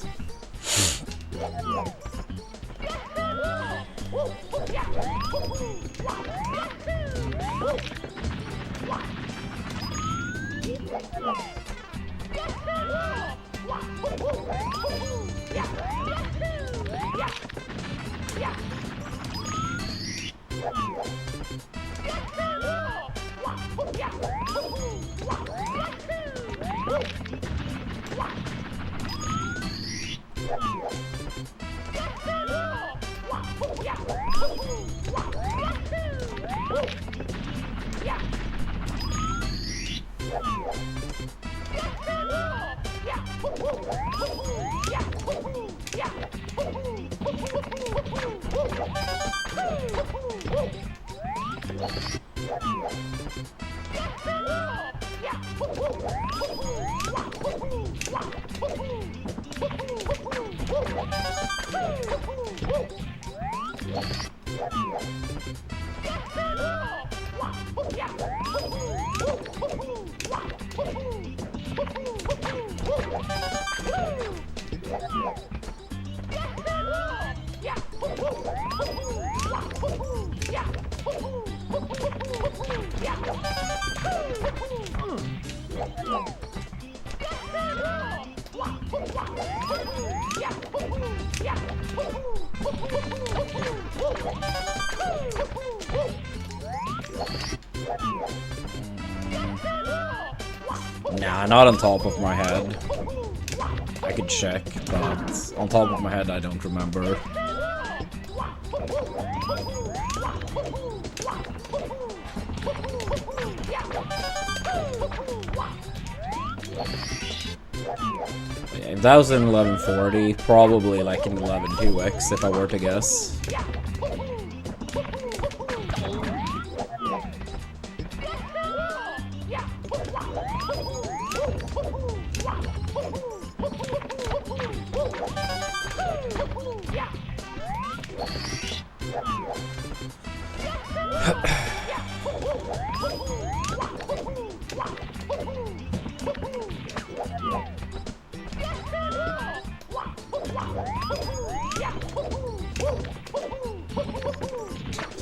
Nah, not on top of my head. I could check, but on top of my head I don't remember. Yeah, if that was in 1140, probably like in 11.2x if I were to guess.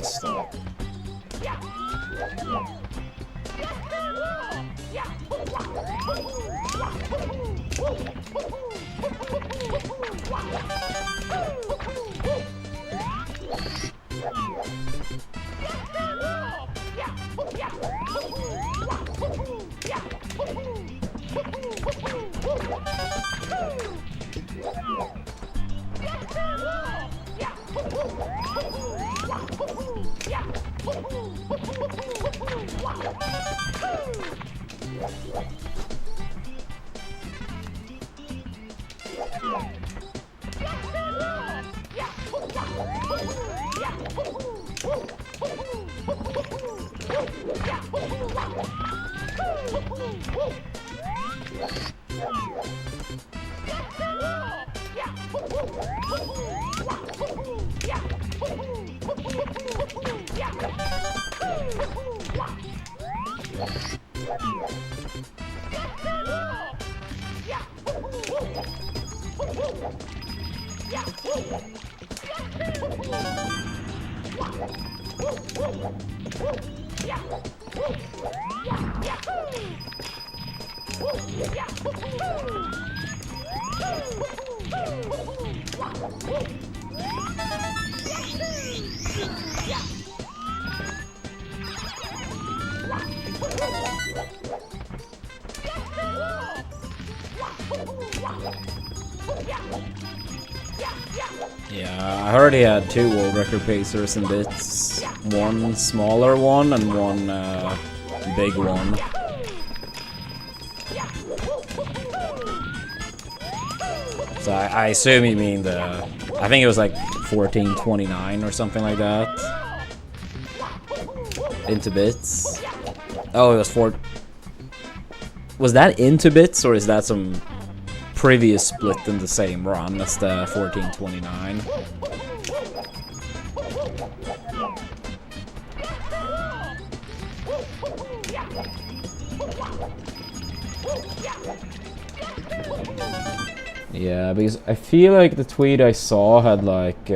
Stop. Yeah, I heard he had 2 world record pacers in bits. One smaller one and one big one. So I assume you mean the... I think it was like 1429 or something like that. Into bits. Oh, it was 4... Was that into bits or is that some previous split in the same run? That's the 1429. Yeah, because I feel like the tweet I saw had like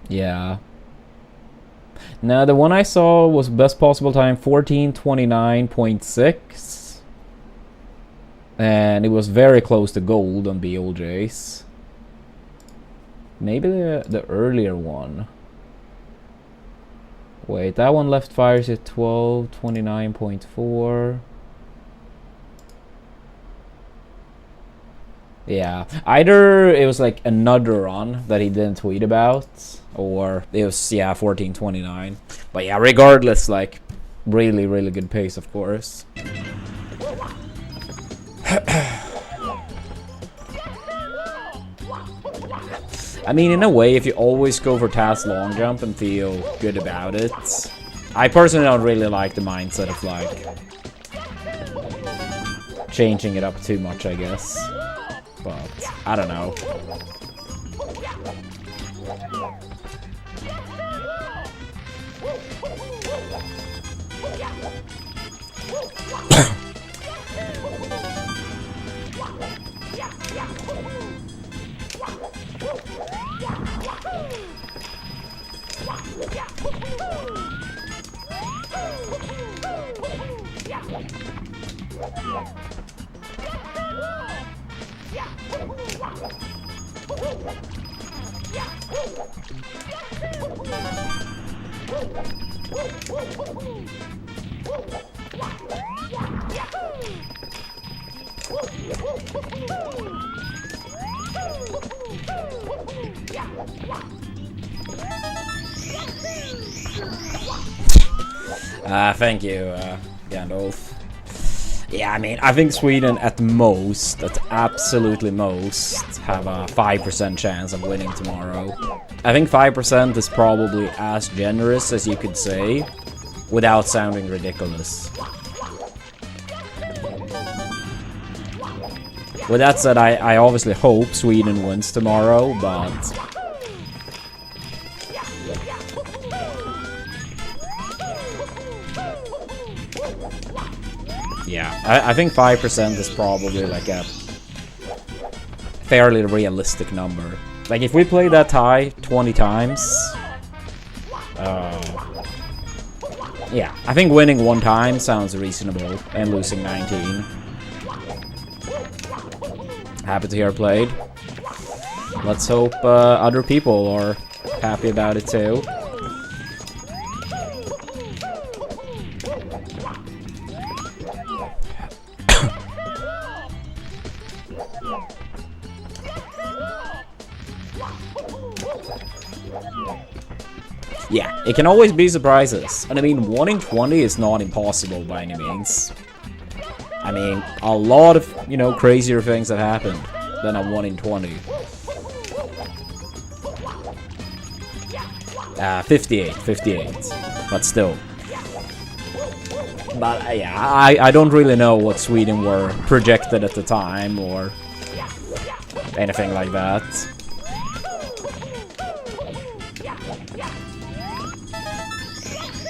yeah. Now the one I saw was best possible time 14:29.6, and it was very close to gold on BLJ's. Maybe the earlier one. Wait, that one left fires at 12:29.4. Yeah, either it was like another run that he didn't tweet about, or it was, yeah, 14:29. But yeah, regardless, like, really, really good pace, of course. I mean, in a way, if you always go for TAS long jump and feel good about it, I personally don't really like the mindset of, like, changing it up too much, I guess. But, I don't know. Thank you, Gandalf. Yeah, I mean, I think Sweden at most, at absolutely most, have a 5% chance of winning tomorrow. I think 5% is probably as generous as you could say, without sounding ridiculous. With that said, I obviously hope Sweden wins tomorrow, but... yeah, I think 5% is probably like a fairly realistic number. Like, if we play that tie 20 times... yeah, I think winning 1 time sounds reasonable, and losing 19. Happy to hear played. Let's hope other people are happy about it too. Yeah, it can always be surprises. And I mean, 1 in 20 is not impossible by any means. I mean, a lot of, you know, crazier things have happened than a 1 in 20. 58, but still. But yeah, I don't really know what Sweden were projected at the time or anything like that.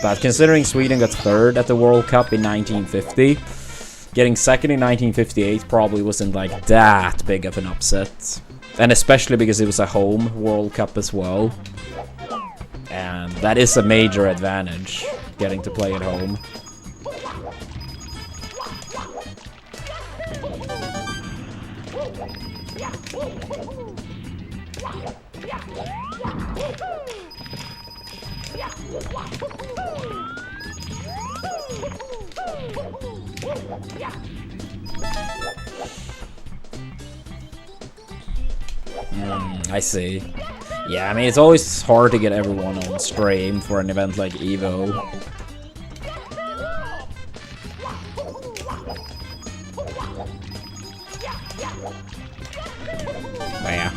But considering Sweden got third at the World Cup in 1950, getting second in 1958 probably wasn't like that big of an upset. And especially because it was a home World Cup as well. And that is a major advantage, getting to play at home. I see. Yeah, I mean, it's always hard to get everyone on stream for an event like EVO. But yeah,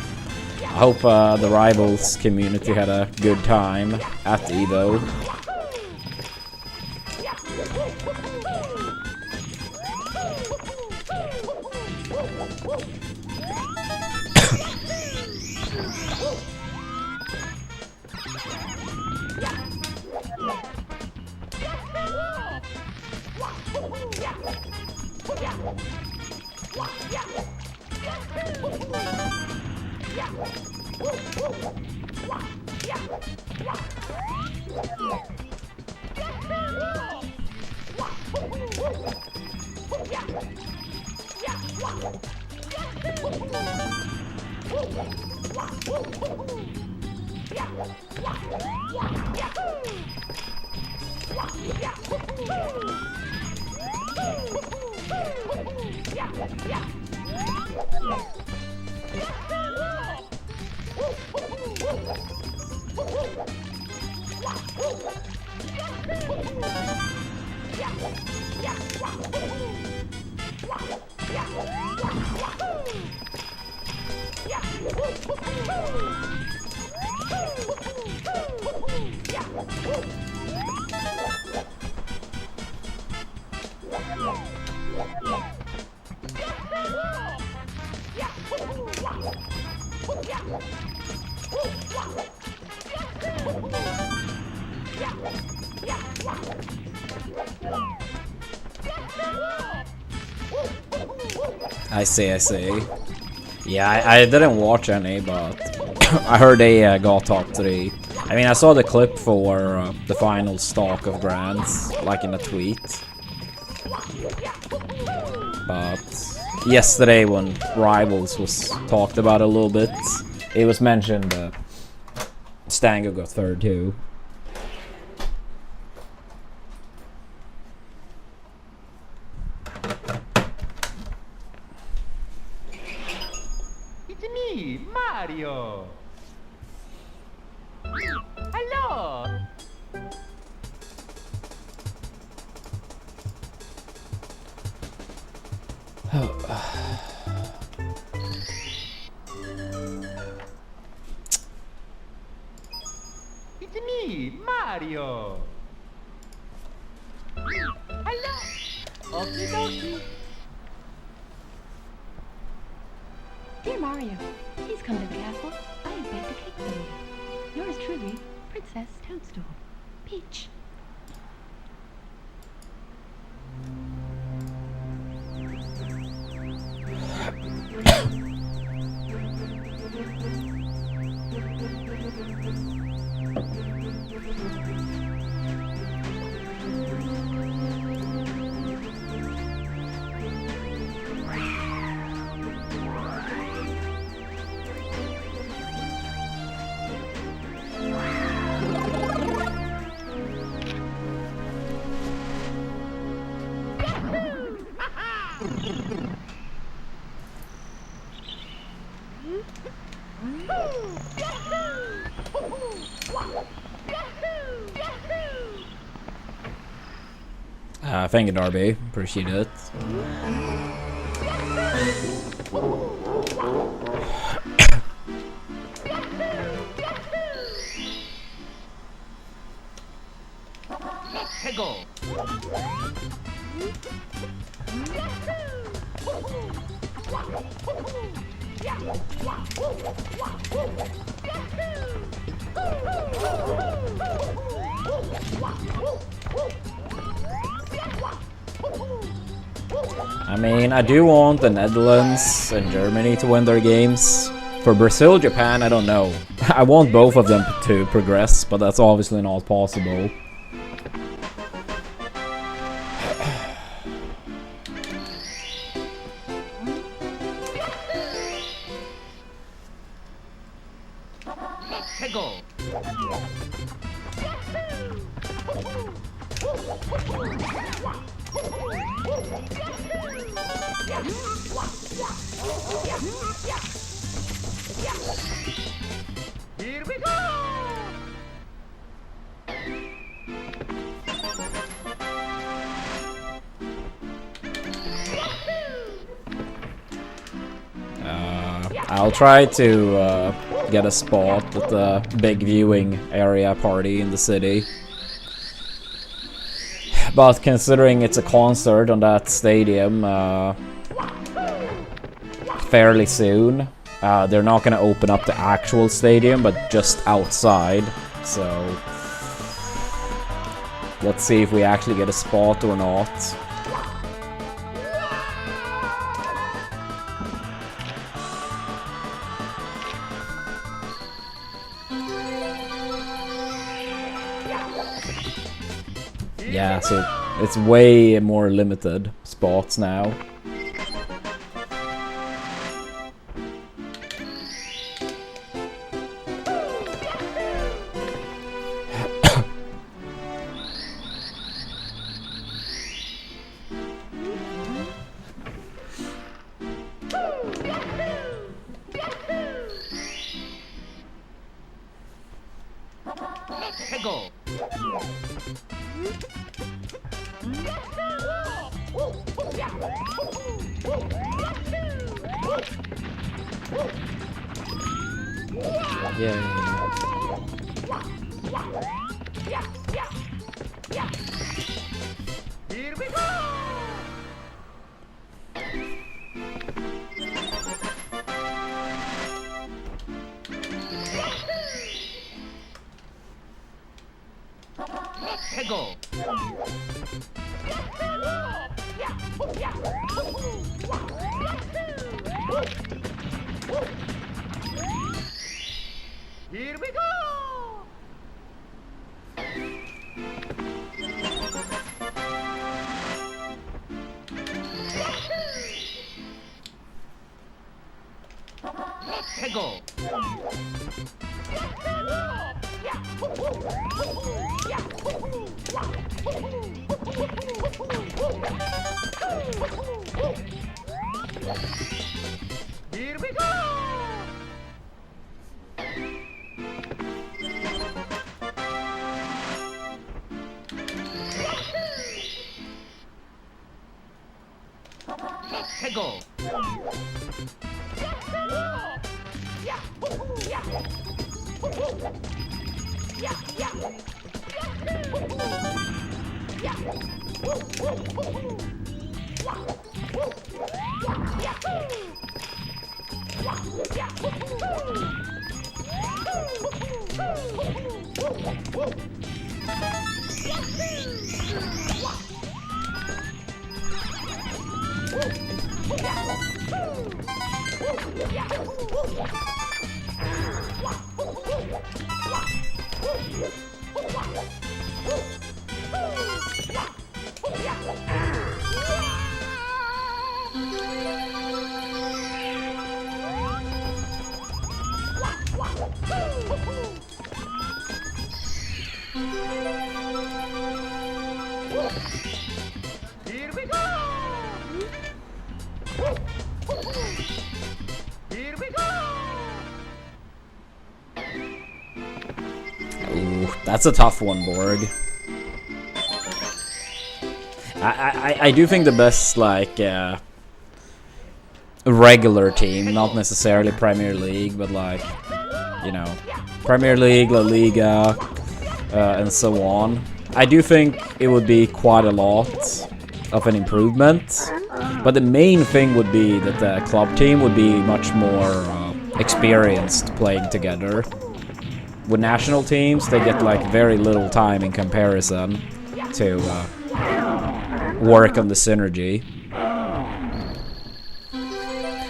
I hope the Rivals community had a good time at EVO. I see. Yeah, I didn't watch any, but I heard they got top 3. I mean, I saw the clip for the final stock of Grands, like in a tweet. But yesterday when Rivals was talked about a little bit, it was mentioned that Stango got third too. Mario! Hello! It's me, Mario! Hello! Okie dokie! Dear Mario, please come to the castle. I have baked a cake for you. Yours truly, Princess Toadstool. Peach. Thank you, Darby. Appreciate it. I mean, I do want the Netherlands and Germany to win their games. For Brazil, Japan, I don't know. I want both of them to progress, but that's obviously not possible. Here we go! I'll try to get a spot at the big viewing area party in the city. But considering it's a concert on that stadium fairly soon, they're not going to open up the actual stadium, but just outside. So let's see if we actually get a spot or not. Yeah, so it's way more limited spots now. Here we go! Here we go! Go! Here we go! Go! Here we go! Here we go! Ooh, that's a tough one, Borg. I do think the best, like, regular team, not necessarily Premier League, but like, you know, Premier League, La Liga, and so on. I do think it would be quite a lot of an improvement. But the main thing would be that the club team would be much more experienced playing together. With national teams, they get like very little time in comparison to work on the synergy.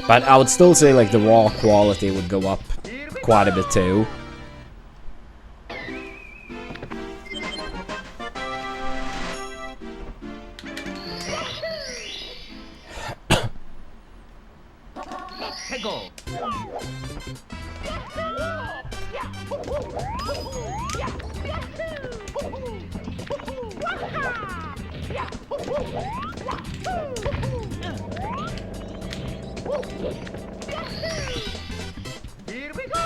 But I would still say like the raw quality would go up quite a bit too. Here we go!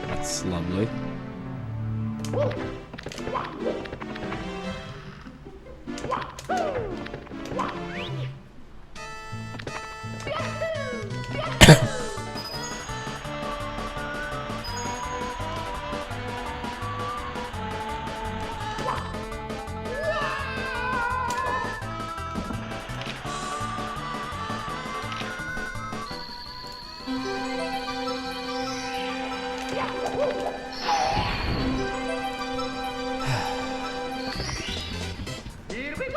That's lovely. Here we go!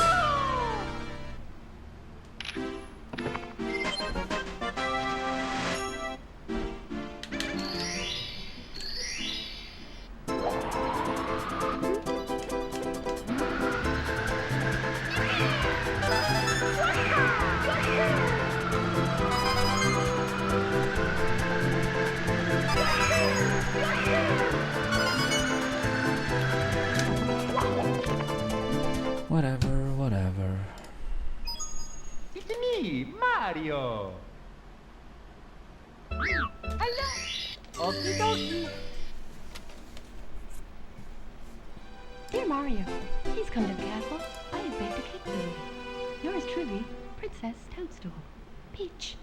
Whatever. It's me, Mario! Hello! Okie dokie! Dear Mario, please come to the castle. I have baked a cake for you. Yours truly, Princess Toadstool. Peach.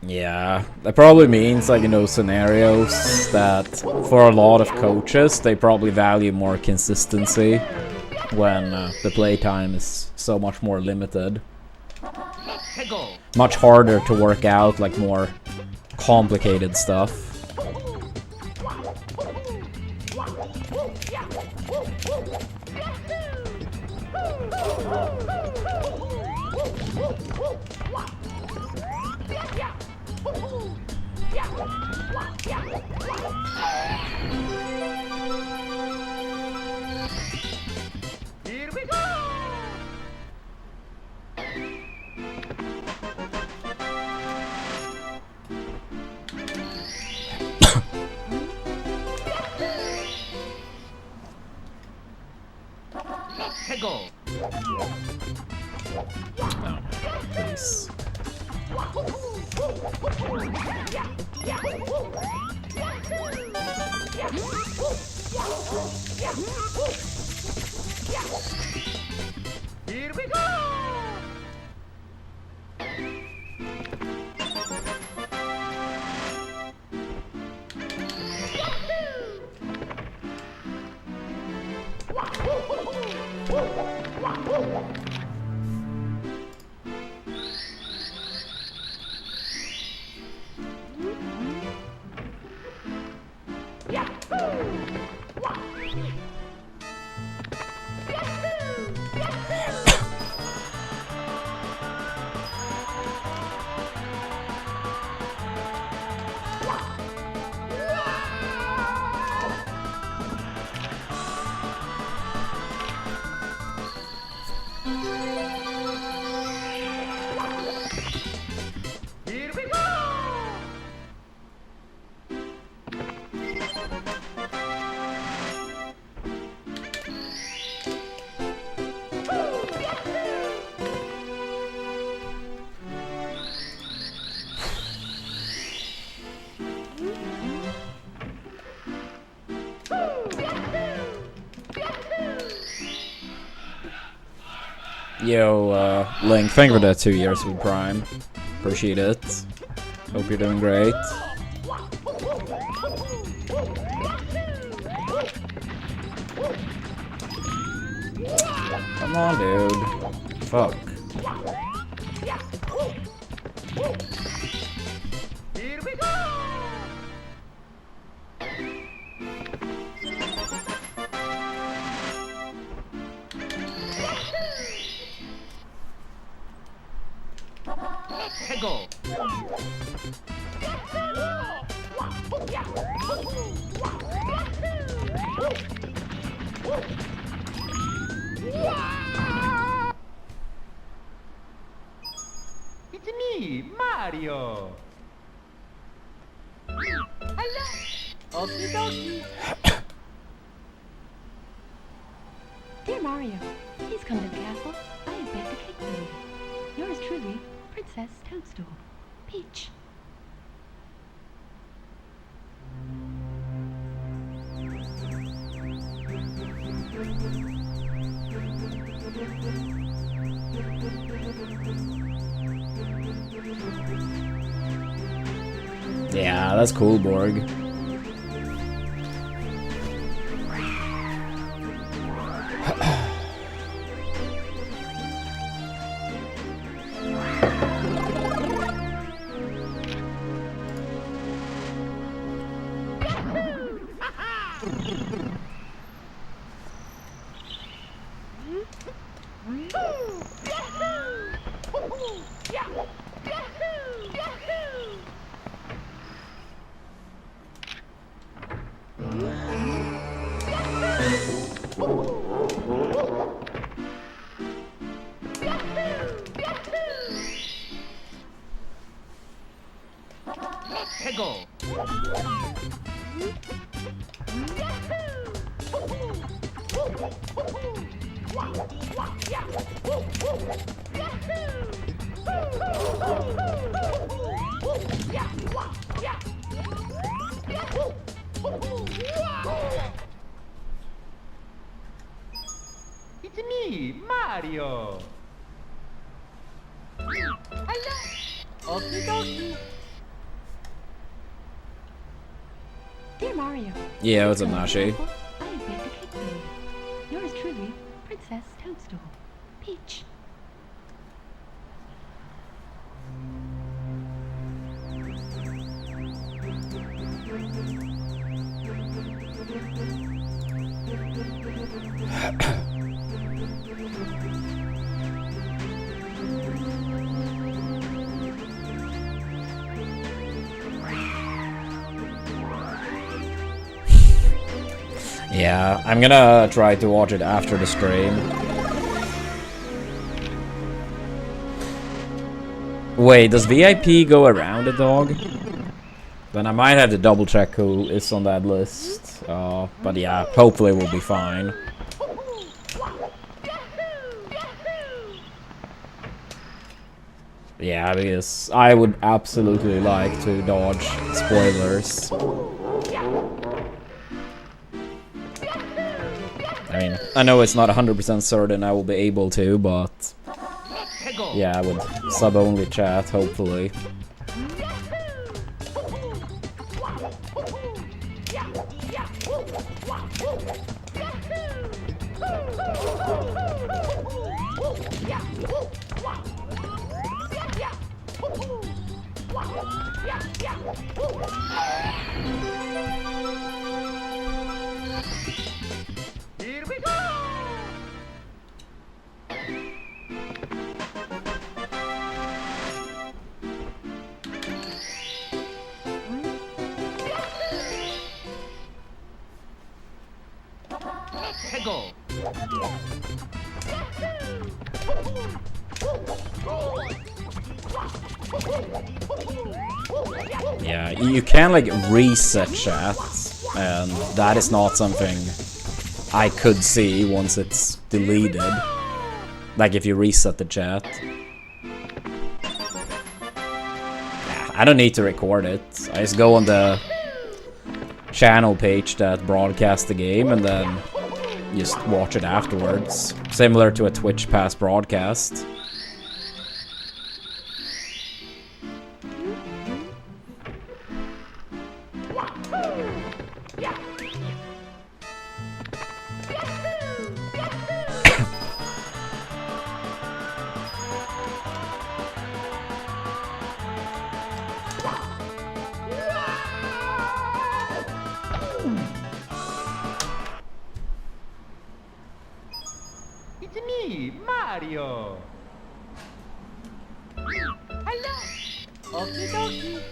Yeah, that probably means, like, in those scenarios that for a lot of coaches, they probably value more consistency when the playtime is so much more limited. Much harder to work out, like, more complicated stuff. Here we go! Go! Oh, please. Here we go! Yo, Link, thank you for that 2 years with Prime. Appreciate it. Hope you're doing great. Come on, dude. Fuck. Here we go! Let's go! It's me, Mario! Hello! Okie dokie! Dear Mario, please come to the castle. I have baked a cake for you. Yours truly, Princess Toadstool. Peach. Yeah, that's cool, Borg. Let's go! It's me, Mario! Hello! Okie dokie! Dear Mario. Yeah, what's up, please come to Nashi? the castle. I have baked a cake for you. Yours truly, Princess Toadstool. Peach. Yeah, I'm gonna try to watch it after the stream. Wait, does VIP go around the dog? Then I might have to double check who is on that list. But yeah, hopefully we'll be fine. Yeah, because I would absolutely like to dodge spoilers. I mean, I know it's not 100% certain I will be able to, but yeah, with sub-only chat, hopefully. Here we go! Let's go! Yeah, you can like reset chat, and that is not something I could see once it's deleted. Like if you reset the chat. Yeah, I don't need to record it. I just go on the channel page that broadcasts the game and then just watch it afterwards. Similar to a Twitch Pass broadcast. It's me, Mario. Hello. Okie dokie.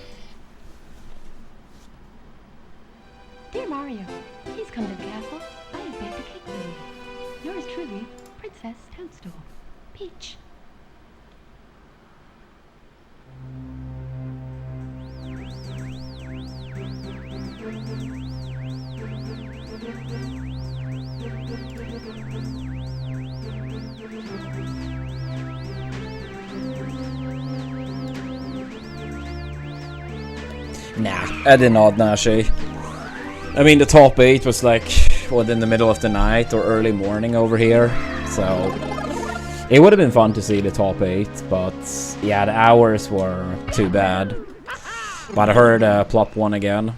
Dear Mario, please come to the castle. I have baked a cake for you. Yours truly, Princess Toadstool. Peach. Nah, I did not, Nashi. I mean, the top 8 was like, what, in the middle of the night or early morning over here, so it would have been fun to see the top 8, but yeah, the hours were too bad. But I heard Plop 1 again.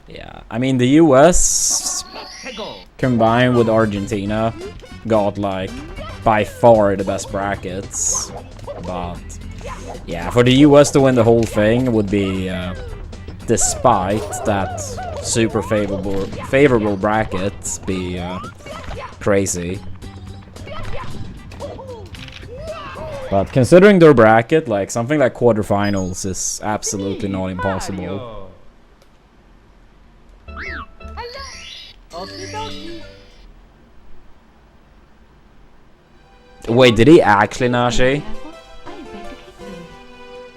Yeah, I mean, the US combined with Argentina got like by far the best brackets, but yeah, for the US to win the whole thing would be despite that super favorable brackets be crazy. But considering their bracket, like something like quarterfinals is absolutely not impossible. Wait, did he actually, Nashi? I have baked a cake for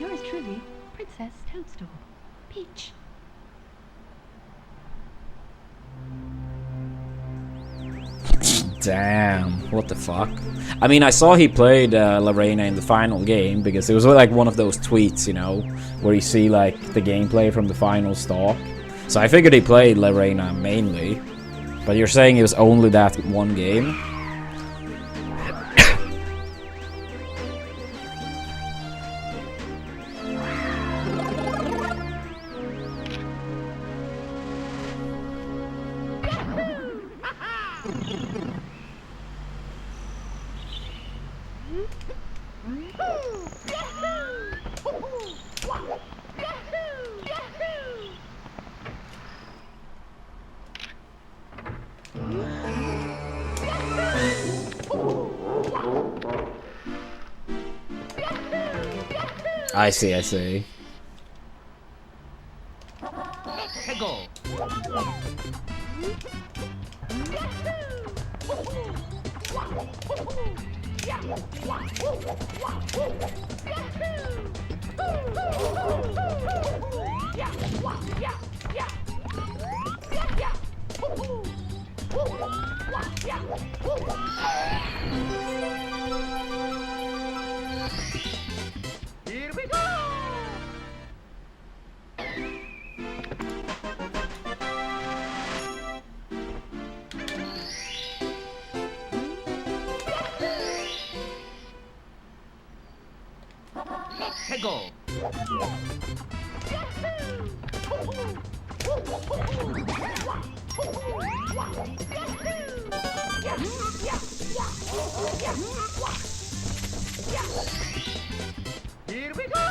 you. Yours truly, Princess Toadstool. Peach. Damn, what the fuck? I mean, I saw he played Lorena in the final game because it was like one of those tweets, you know, where you see like the gameplay from the final stock. So I figured he played Lorena mainly, but you're saying it was only that one game? I see, I see. Here we go. Let's go. Here we go.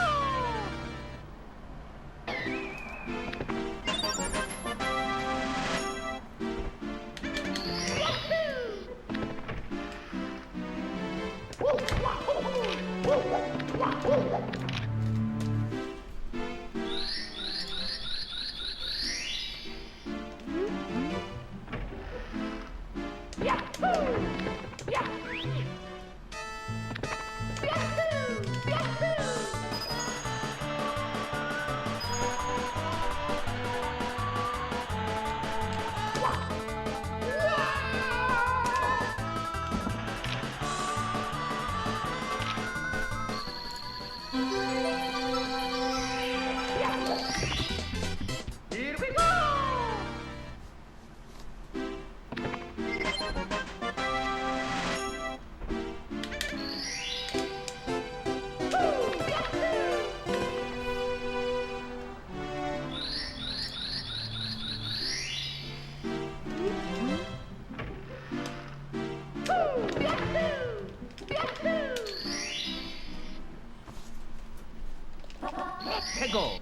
Peggle.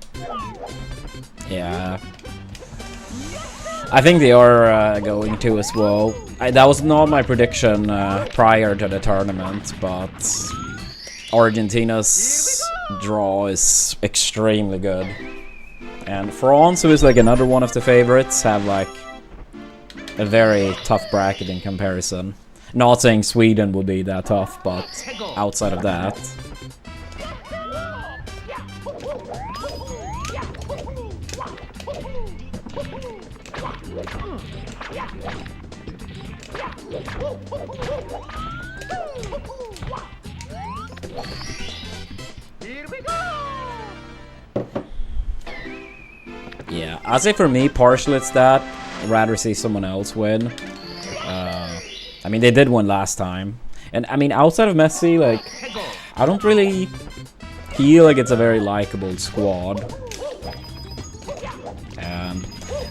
Yeah. I think they are going to as well. That was not my prediction prior to the tournament, but Argentina's draw is extremely good. And France, who is like another one of the favorites, have like a very tough bracket in comparison. Not saying Sweden would be that tough, but outside of that. Yeah, I'd say for me, partially it's that. I'd rather see someone else win. I mean, they did win last time. And, I mean, outside of Messi, like, I don't really feel like it's a very likable squad. And,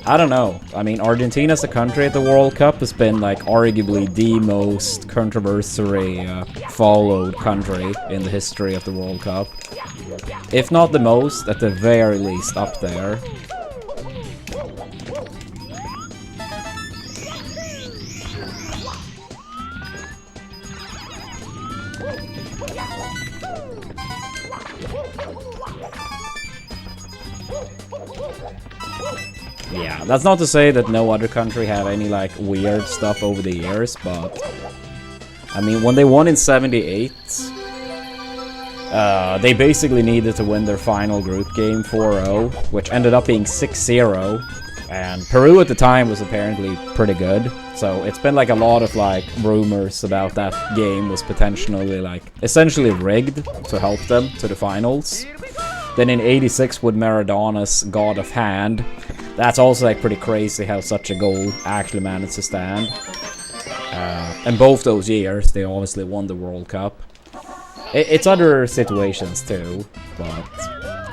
I don't know. I mean, Argentina as a country at the World Cup has been, like, arguably the most controversially followed country in the history of the World Cup. If not the most, at the very least up there. Yeah, that's not to say that no other country have any like weird stuff over the years, but I mean, when they won in '78, they basically needed to win their final group game 4-0, which ended up being 6-0, and Peru at the time was apparently pretty good, so it's been like a lot of like rumors about that game was potentially like essentially rigged to help them to the finals. Then in '86 with Maradona's God of Hand, that's also like pretty crazy how such a goal actually managed to stand. And both those years, they obviously won the World Cup. It's other situations too, but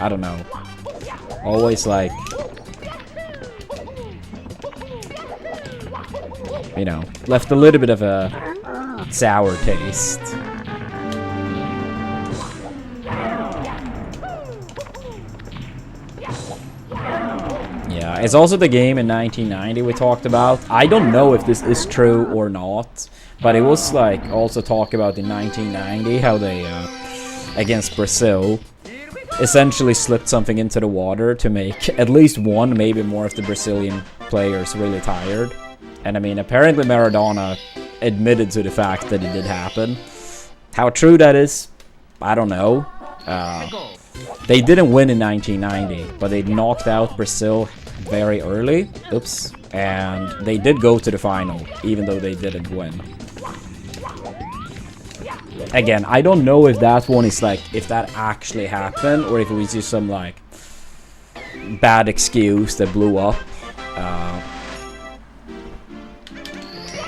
I don't know. Always like, you know, left a little bit of a sour taste. Yeah, it's also the game in 1990 we talked about. I don't know if this is true or not, but it was like also talked about in 1990 how they, against Brazil, essentially slipped something into the water to make at least one, maybe more of the Brazilian players really tired. And I mean, apparently Maradona admitted to the fact that it did happen. How true that is, I don't know. They didn't win in 1990, but they knocked out Brazil very early. Oops. And they did go to the final, even though they didn't win. Again, I don't know if that one is like, if that actually happened, or if it was just some like bad excuse that blew up.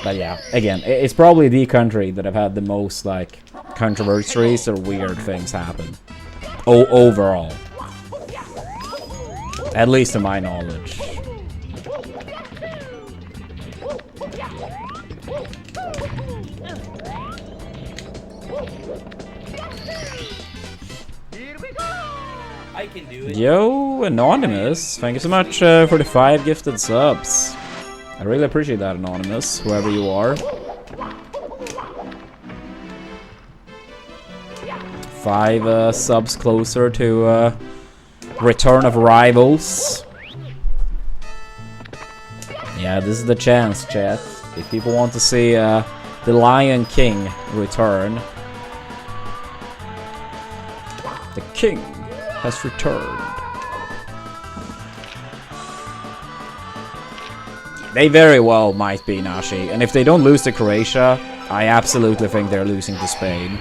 But yeah, again, it's probably the country that have had the most like controversies or weird things happen. Overall. At least to my knowledge. I can do it. Yo, Anonymous, thank you so much for the 5 gifted subs. I really appreciate that, Anonymous, whoever you are. 5 subs closer to Return of Rivals. Yeah, this is the chance, chat. If people want to see the Lion King return. The King has returned. They very well might be, Nashi. And if they don't lose to Croatia, I absolutely think they're losing to Spain.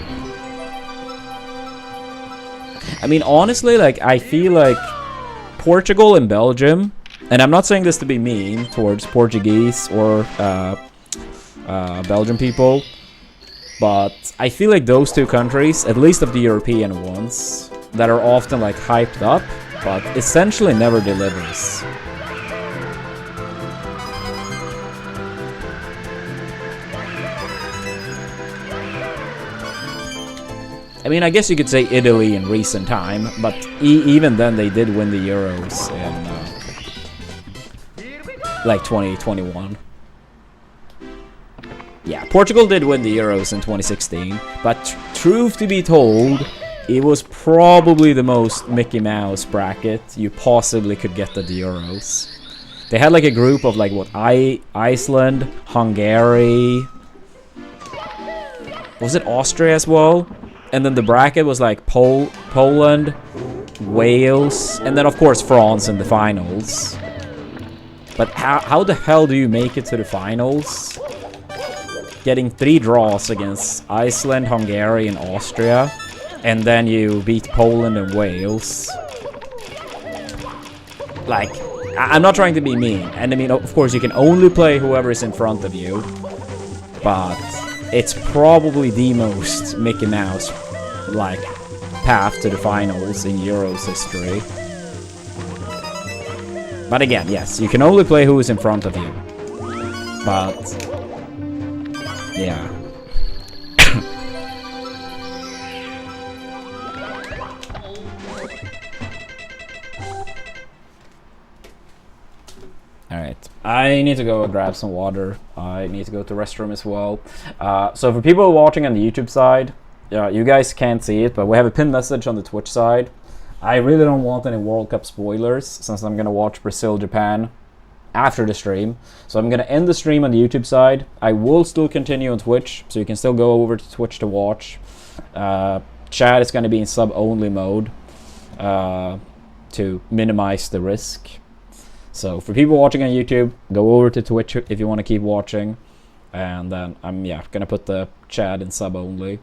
I mean, honestly, like, I feel like Portugal and Belgium, and I'm not saying this to be mean towards Portuguese or Belgian people, but I feel like those two countries, at least of the European ones, that are often, like, hyped up, but essentially never delivers. I mean, I guess you could say Italy in recent time, but even then they did win the Euros in like 2021. Yeah, Portugal did win the Euros in 2016, but truth to be told, it was probably the most Mickey Mouse bracket you possibly could get at the Euros. They had like a group of like what, Iceland, Hungary, was it Austria as well? And then the bracket was like Poland, Wales, and then of course France in the finals. But how the hell do you make it to the finals? Getting 3 draws against Iceland, Hungary, and Austria, and then you beat Poland and Wales. Like, I'm not trying to be mean, and I mean, of course, you can only play whoever is in front of you, but it's probably the most Mickey Mouse, like, path to the finals in Euros history. But again, yes, you can only play who is in front of you. But yeah. Alright, I need to go grab some water. I need to go to the restroom as well. So for people watching on the YouTube side, you guys can't see it, but we have a pinned message on the Twitch side. I really don't want any World Cup spoilers, since I'm going to watch Brazil-Japan after the stream. So I'm going to end the stream on the YouTube side. I will still continue on Twitch, so you can still go over to Twitch to watch. Chat is going to be in sub-only mode to minimize the risk. So for people watching on YouTube, go over to Twitch if you want to keep watching. And then I'm going to put the chat in sub-only.